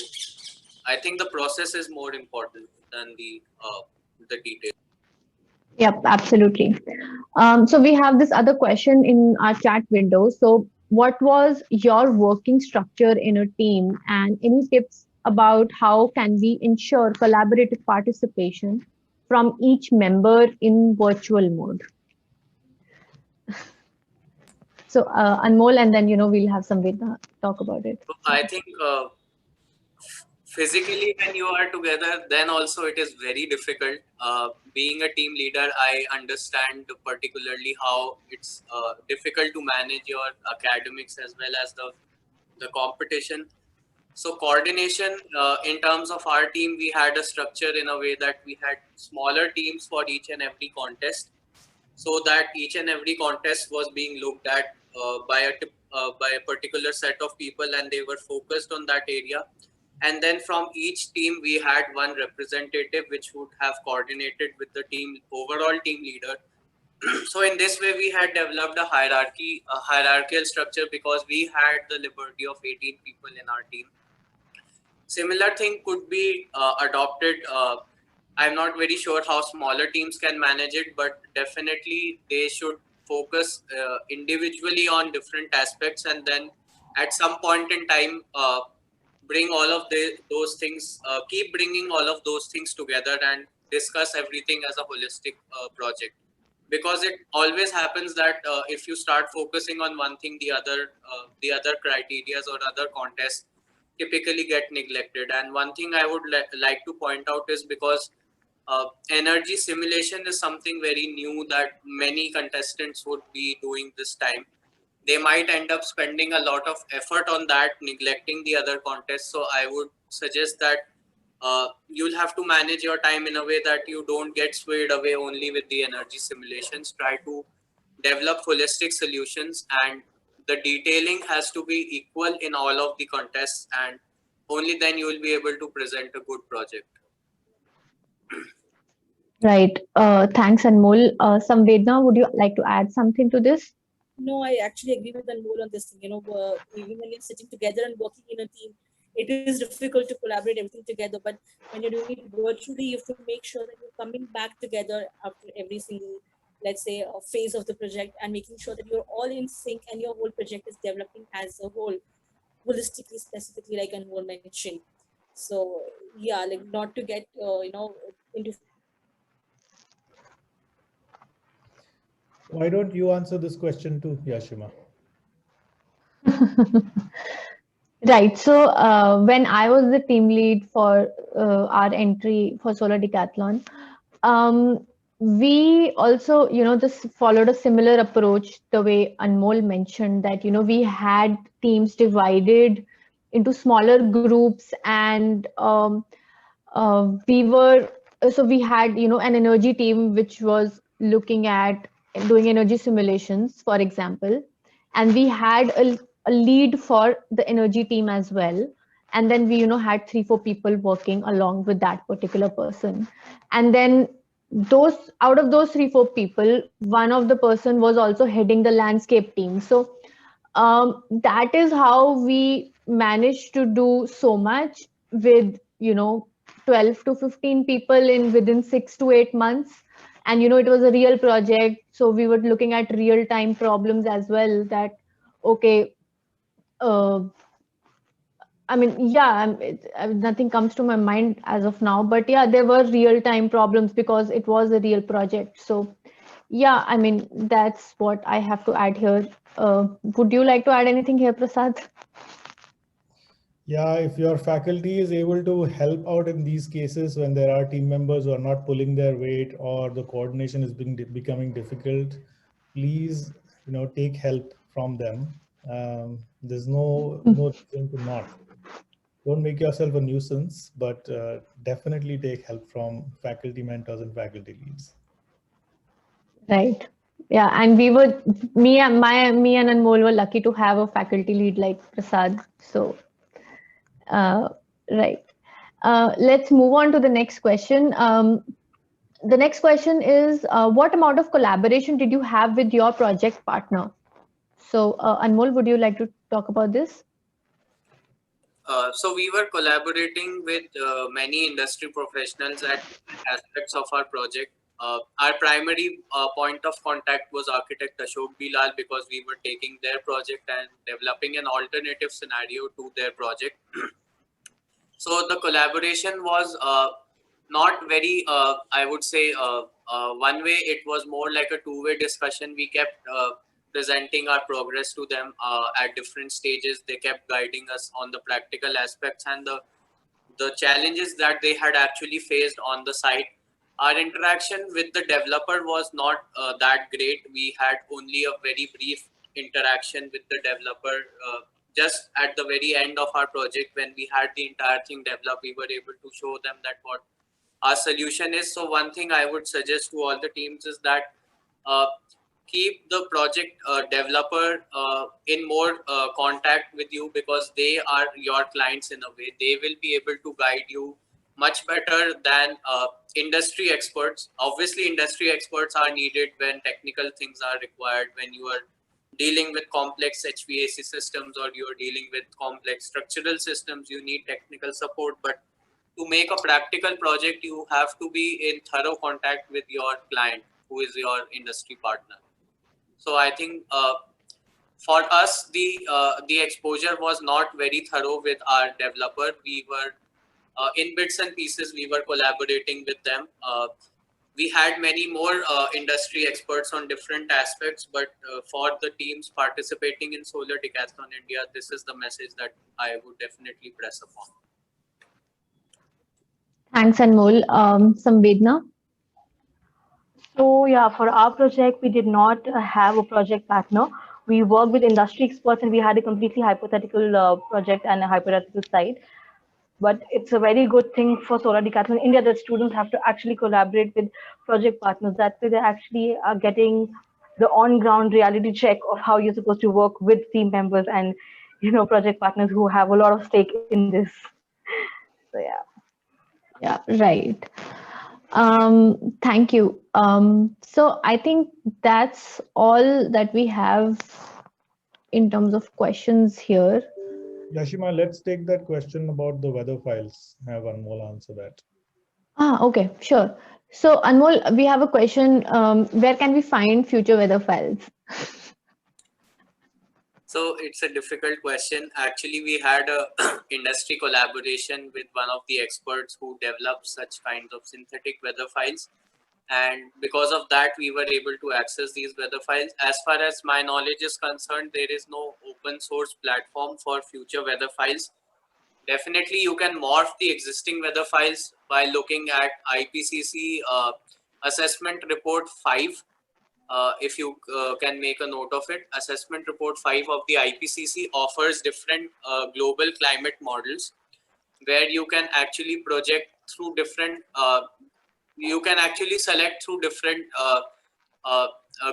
I think the process is more important than the detail. Yep, absolutely. So we have this other question in our chat window. So what was your working structure in a team, and any tips about how can we ensure collaborative participation from each member in virtual mode? So Anmol, and then we'll have Samvedna talk about it. So I think physically when you are together, then also it is very difficult. Being a team leader, I understand particularly how it's difficult to manage your academics as well as the competition. So coordination in terms of our team, we had a structure in a way that we had smaller teams for each and every contest, so that each and every contest was being looked at by a particular set of people, and they were focused on that area. And then from each team, we had one representative which would have coordinated with the team, overall team leader. So in this way, we had developed a hierarchical structure, because we had the liberty of 18 people in our team. Similar thing could be adopted. I'm not very sure how smaller teams can manage it, but definitely they should focus individually on different aspects, and then at some point in time, bring all of those things, keep bringing all of those things together and discuss everything as a holistic project. Because it always happens that if you start focusing on one thing, the other criterias or other contests typically get neglected. And one thing I would like to point out is, because energy simulation is something very new that many contestants would be doing this time. They might end up spending a lot of effort on that, neglecting the other contests. So I would suggest that you'll have to manage your time in a way that you don't get swayed away only with the energy simulations. Try to develop holistic solutions, and the detailing has to be equal in all of the contests, and only then you will be able to present a good project. Right. Thanks, Anmol. Samvedna, would you like to add something to this? No, I actually agree with Anmol on this thing. Even when you're sitting together and working in a team, it is difficult to collaborate everything together. But when you're doing it virtually, you have to make sure that you're coming back together after every single, let's say, phase of the project, and making sure that you're all in sync and your whole project is developing as a whole, holistically, specifically, like Anmol mentioned. So yeah, like not to get into. Why don't you answer this question too, Yashima? Right. So when I was the team lead for our entry for Solar Decathlon, we also, just followed a similar approach the way Anmol mentioned, that, we had teams divided into smaller groups, and we had, an energy team which was looking at doing energy simulations, for example, and we had a lead for the energy team as well. And then we, had 3-4 people working along with that particular person. And then out of those 3-4 people, one of the person was also heading the landscape team. So that is how we managed to do so much with, 12 to 15 people within 6 to 8 months. And, it was a real project. So we were looking at real time problems as well, that, okay, I mean, yeah, nothing comes to my mind as of now, but yeah, there were real time problems because it was a real project. So yeah, I mean, that's what I have to add here. Would you like to add anything here, Prasad? Yeah, if your faculty is able to help out in these cases when there are team members who are not pulling their weight or the coordination is becoming difficult, please, take help from them. There's no reason to not. don't make yourself a nuisance, but definitely take help from faculty mentors and faculty leads. Right. Yeah, and me and Anmol were lucky to have a faculty lead like Prasad. So, right. Let's move on to the next question. The next question is, what amount of collaboration did you have with your project partner? So, Anmol, would you like to talk about this? So we were collaborating with many industry professionals at aspects of our project. Our primary point of contact was architect Ashok Bilal, because we were taking their project and developing an alternative scenario to their project. So the collaboration was not very, I would say, one way. It was more like a two-way discussion. We kept presenting our progress to them at different stages. They kept guiding us on the practical aspects and the challenges that they had actually faced on the site. Our interaction with the developer was not that great. We had only a very brief interaction with the developer. Just at the very end of our project, when we had the entire thing developed, we were able to show them that what our solution is. So one thing I would suggest to all the teams is that uh, keep the project developer in more contact with you, because they are your clients in a way. They will be able to guide you much better than industry experts. Obviously, industry experts are needed when technical things are required, when you are dealing with complex HVAC systems or you're dealing with complex structural systems. You need technical support, but to make a practical project, you have to be in thorough contact with your client, who is your industry partner. So I think for us, the exposure was not very thorough with our developer. We were in bits and pieces. We were collaborating with them. We had many more industry experts on different aspects, but for the teams participating in Solar Decathlon India, this is the message that I would definitely press upon. Thanks, Anmol. Samvedna? So yeah, for our project, we did not have a project partner. We worked with industry experts and we had a completely hypothetical project and a hypothetical site. But it's a very good thing for Solar Decathlon India that students have to actually collaborate with project partners. That way they actually are getting the on-ground reality check of how you're supposed to work with team members and, project partners who have a lot of stake in this. So yeah. Yeah, right. Thank you. So I think that's all that we have in terms of questions here. Yashima, let's take that question about the weather files. Have Anmol answer that. Okay, sure. So Anmol, we have a question. Where can we find future weather files? So it's a difficult question. Actually, we had a industry collaboration with one of the experts who developed such kinds of synthetic weather files. And because of that, we were able to access these weather files. As far as my knowledge is concerned, there is no open source platform for future weather files. Definitely, you can morph the existing weather files by looking at IPCC Assessment Report 5. If you can make a note of it, Assessment Report 5 of the IPCC offers different global climate models, where you can actually project through different, you can actually select through different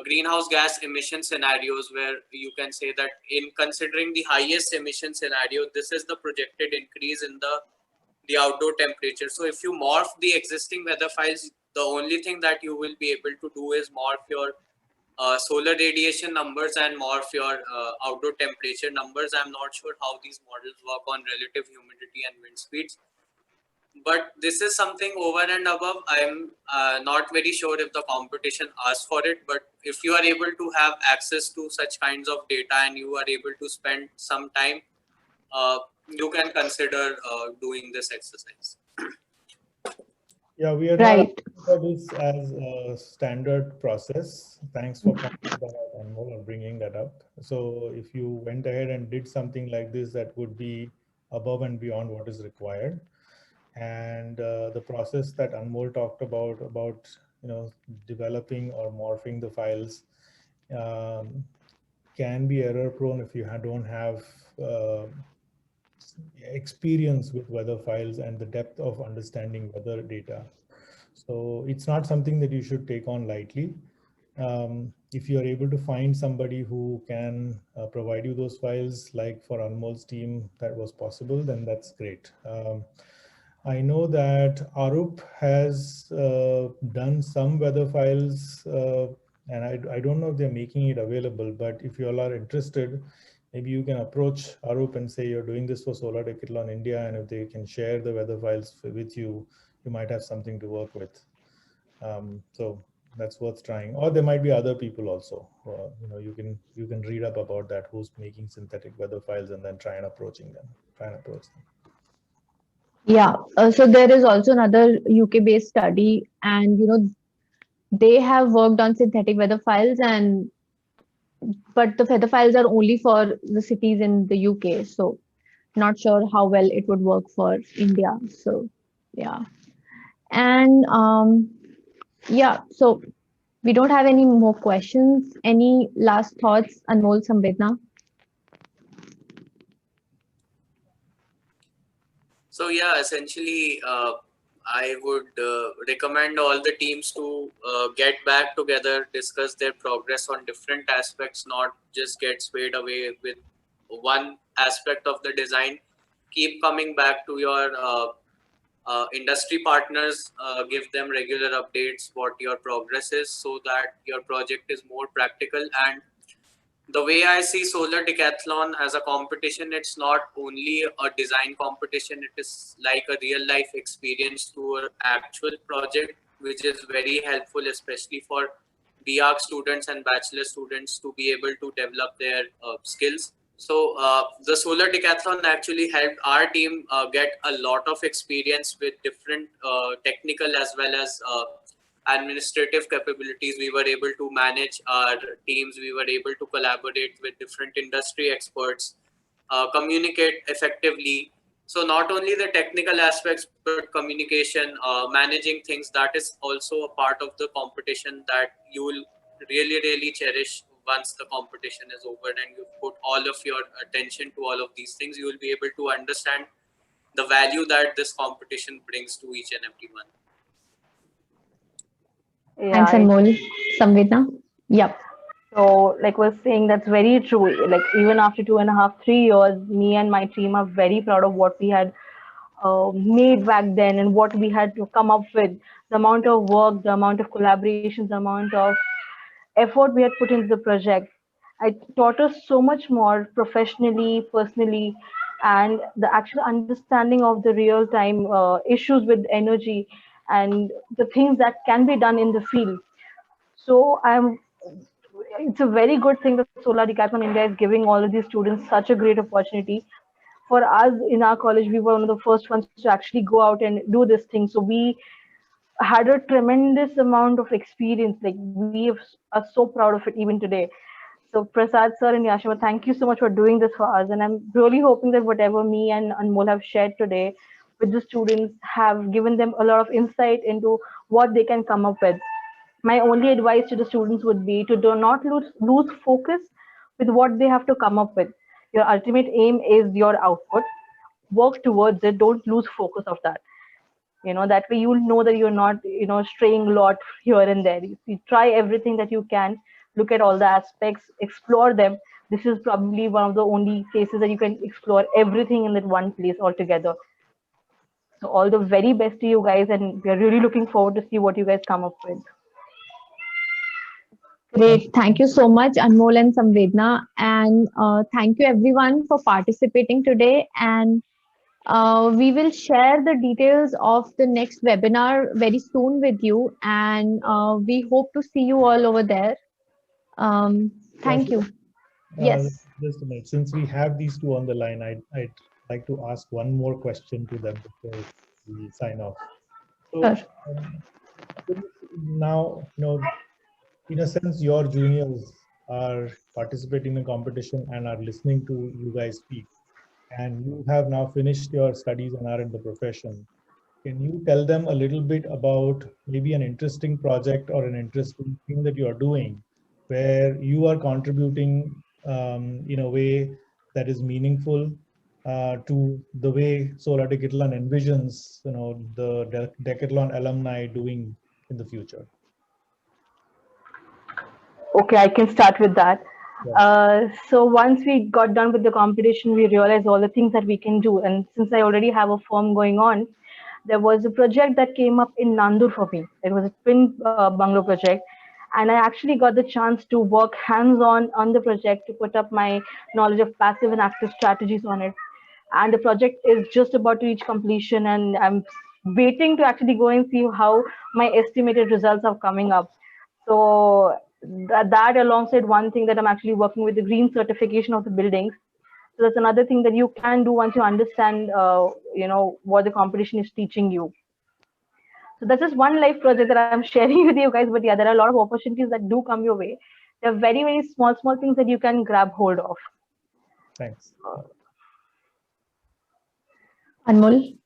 greenhouse gas emission scenarios, where you can say that in considering the highest emission scenario, this is the projected increase in the outdoor temperature. So if you morph the existing weather files, the only thing that you will be able to do is morph your solar radiation numbers and morph your outdoor temperature numbers. I'm not sure how these models work on relative humidity and wind speeds, but this is something over and above. I'm not very sure if the competition asks for it, but if you are able to have access to such kinds of data and you are able to spend some time, you can consider doing this exercise. Yeah, we are Right. not this as a standard process. Thanks for pointing that out, Anmol, and bringing that up. So if you went ahead and did something like this, that would be above and beyond what is required. And the process that Anmol talked about developing or morphing the files can be error prone if you don't have experience with weather files and the depth of understanding weather data. So it's not something that you should take on lightly. If you are able to find somebody who can provide you those files, like for Anmol's team, that was possible, then that's great. I know that Arup has done some weather files, and I don't know if they're making it available, but if you all are interested, maybe you can approach Arup and say you're doing this for Solar Decathlon India, and if they can share the weather files with you, you might have something to work with. So that's worth trying. Or there might be other people also. You can read up about that, who's making synthetic weather files, and then try and approach them. Yeah, so there is also another UK-based study, and they have worked on synthetic weather files, but the weather files are only for the cities in the UK. So not sure how well it would work for India. So yeah, and yeah, so we don't have any more questions. Any last thoughts, Anmol, Samvedna? So yeah, essentially, I would recommend all the teams to get back together, discuss their progress on different aspects, not just get swayed away with one aspect of the design. Keep coming back to your industry partners, give them regular updates what your progress is, so that your project is more practical. And the way I see Solar Decathlon as a competition, it's not only a design competition, it is like a real life experience to an actual project, which is very helpful, especially for BArch students and bachelor students to be able to develop their skills. So the Solar Decathlon actually helped our team get a lot of experience with different technical as well as administrative capabilities. We were able to manage our teams. We were able to collaborate with different industry experts, communicate effectively. So not only the technical aspects, but communication, managing things, that is also a part of the competition that you will really, really cherish once the competition is over and you've put all of your attention to all of these things. You will be able to understand the value that this competition brings to each and every one. Thanks, Anmol. Samvedna? Yep. So, like was saying, that's very true. Like even after 2.5, 3 years, me and my team are very proud of what we had made back then and what we had to come up with. The amount of work, the amount of collaborations, the amount of effort we had put into the project. It taught us so much more professionally, personally, and the actual understanding of the real time issues with energy and the things that can be done in the field. So it's a very good thing that Solar Decathlon India is giving all of these students such a great opportunity. For us in our college, we were one of the first ones to actually go out and do this thing. So we had a tremendous amount of experience. Like we are so proud of it even today. So Prasad sir and Yashima, thank you so much for doing this for us. And I'm really hoping that whatever me and Anmol have shared today with the students have given them a lot of insight into what they can come up with. My only advice to the students would be to do not lose focus with what they have to come up with. Your ultimate aim is your output. Work towards it. Don't lose focus of that. That way you'll know that you're not straying a lot here and there. You try everything that you can, look at all the aspects, explore them. This is probably one of the only places that you can explore everything in that one place altogether. So all the very best to you guys, and we're really looking forward to see what you guys come up with. Great. Thank you so much, Anmol and Samvedna. And thank you everyone for participating today. And we will share the details of the next webinar very soon with you. And we hope to see you all over there. Thank you. Yes. Just a minute. Since we have these two on the line, I'd like to ask one more question to them before we sign off. So now, in a sense, your juniors are participating in a competition and are listening to you guys speak. And you have now finished your studies and are in the profession. Can you tell them a little bit about maybe an interesting project or an interesting thing that you are doing where you are contributing in a way that is meaningful to the way Solar Decathlon envisions, the Decathlon alumni doing in the future? Okay, I can start with that. So once we got done with the competition, we realized all the things that we can do. And since I already have a firm going on, there was a project that came up in Nandur for me. It was a twin bungalow project. And I actually got the chance to work hands-on on the project to put up my knowledge of passive and active strategies on it. And the project is just about to reach completion, and I'm waiting to actually go and see how my estimated results are coming up. So that alongside one thing that I'm actually working with the green certification of the buildings. So that's another thing that you can do once you understand, what the competition is teaching you. So that's just one life project that I'm sharing with you guys. But yeah, there are a lot of opportunities that do come your way. There are very, very small things that you can grab hold of. Thanks. Anmol?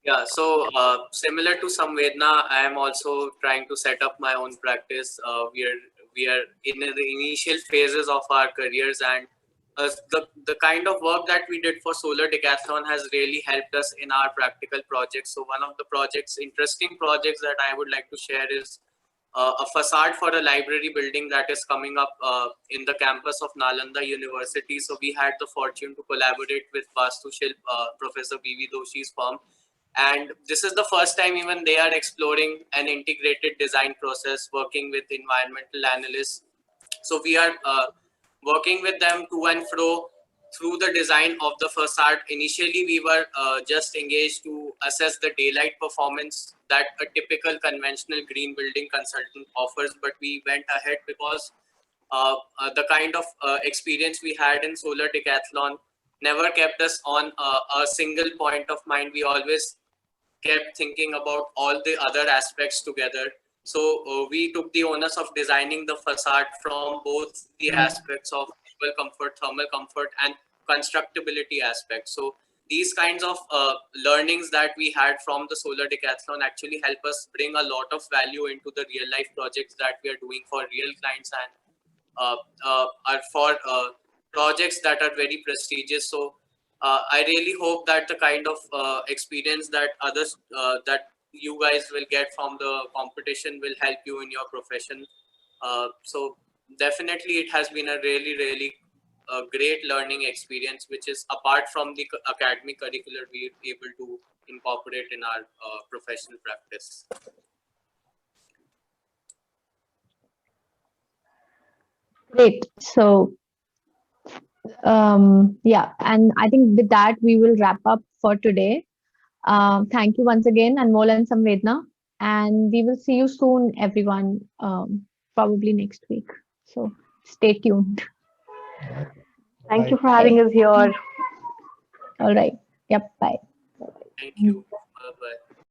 Yeah, so similar to Samvedna, I am also trying to set up my own practice. We are in the initial phases of our careers, and the kind of work that we did for Solar Decathlon has really helped us in our practical projects. So one of the interesting projects that I would like to share is a facade for a library building that is coming up in the campus of Nalanda University. So we had the fortune to collaborate with Vastushilp, Professor B.V. Doshi's firm. And this is the first time even they are exploring an integrated design process, working with environmental analysts. So we are working with them to and fro through the design of the facade. Initially, we were just engaged to assess the daylight performance that a typical conventional green building consultant offers, but we went ahead because the kind of experience we had in Solar Decathlon never kept us on a single point of mind. We always kept thinking about all the other aspects together. So we took the onus of designing the facade from both the aspects of visual comfort, thermal comfort, and constructability aspects. So these kinds of learnings that we had from the Solar Decathlon actually help us bring a lot of value into the real life projects that we are doing for real clients and are for projects that are very prestigious. So I really hope that the kind of experience that others that you guys will get from the competition will help you in your profession. So definitely it has been a really great learning experience, which is apart from the academic curricular we're able to incorporate in our professional practice. Great. So, yeah, and I think with that, we will wrap up for today. Thank you once again, Anmol and Samvedna. And we will see you soon, everyone, probably next week. So stay tuned. Thank you for having us here. All right. Yep. Bye. Thank you.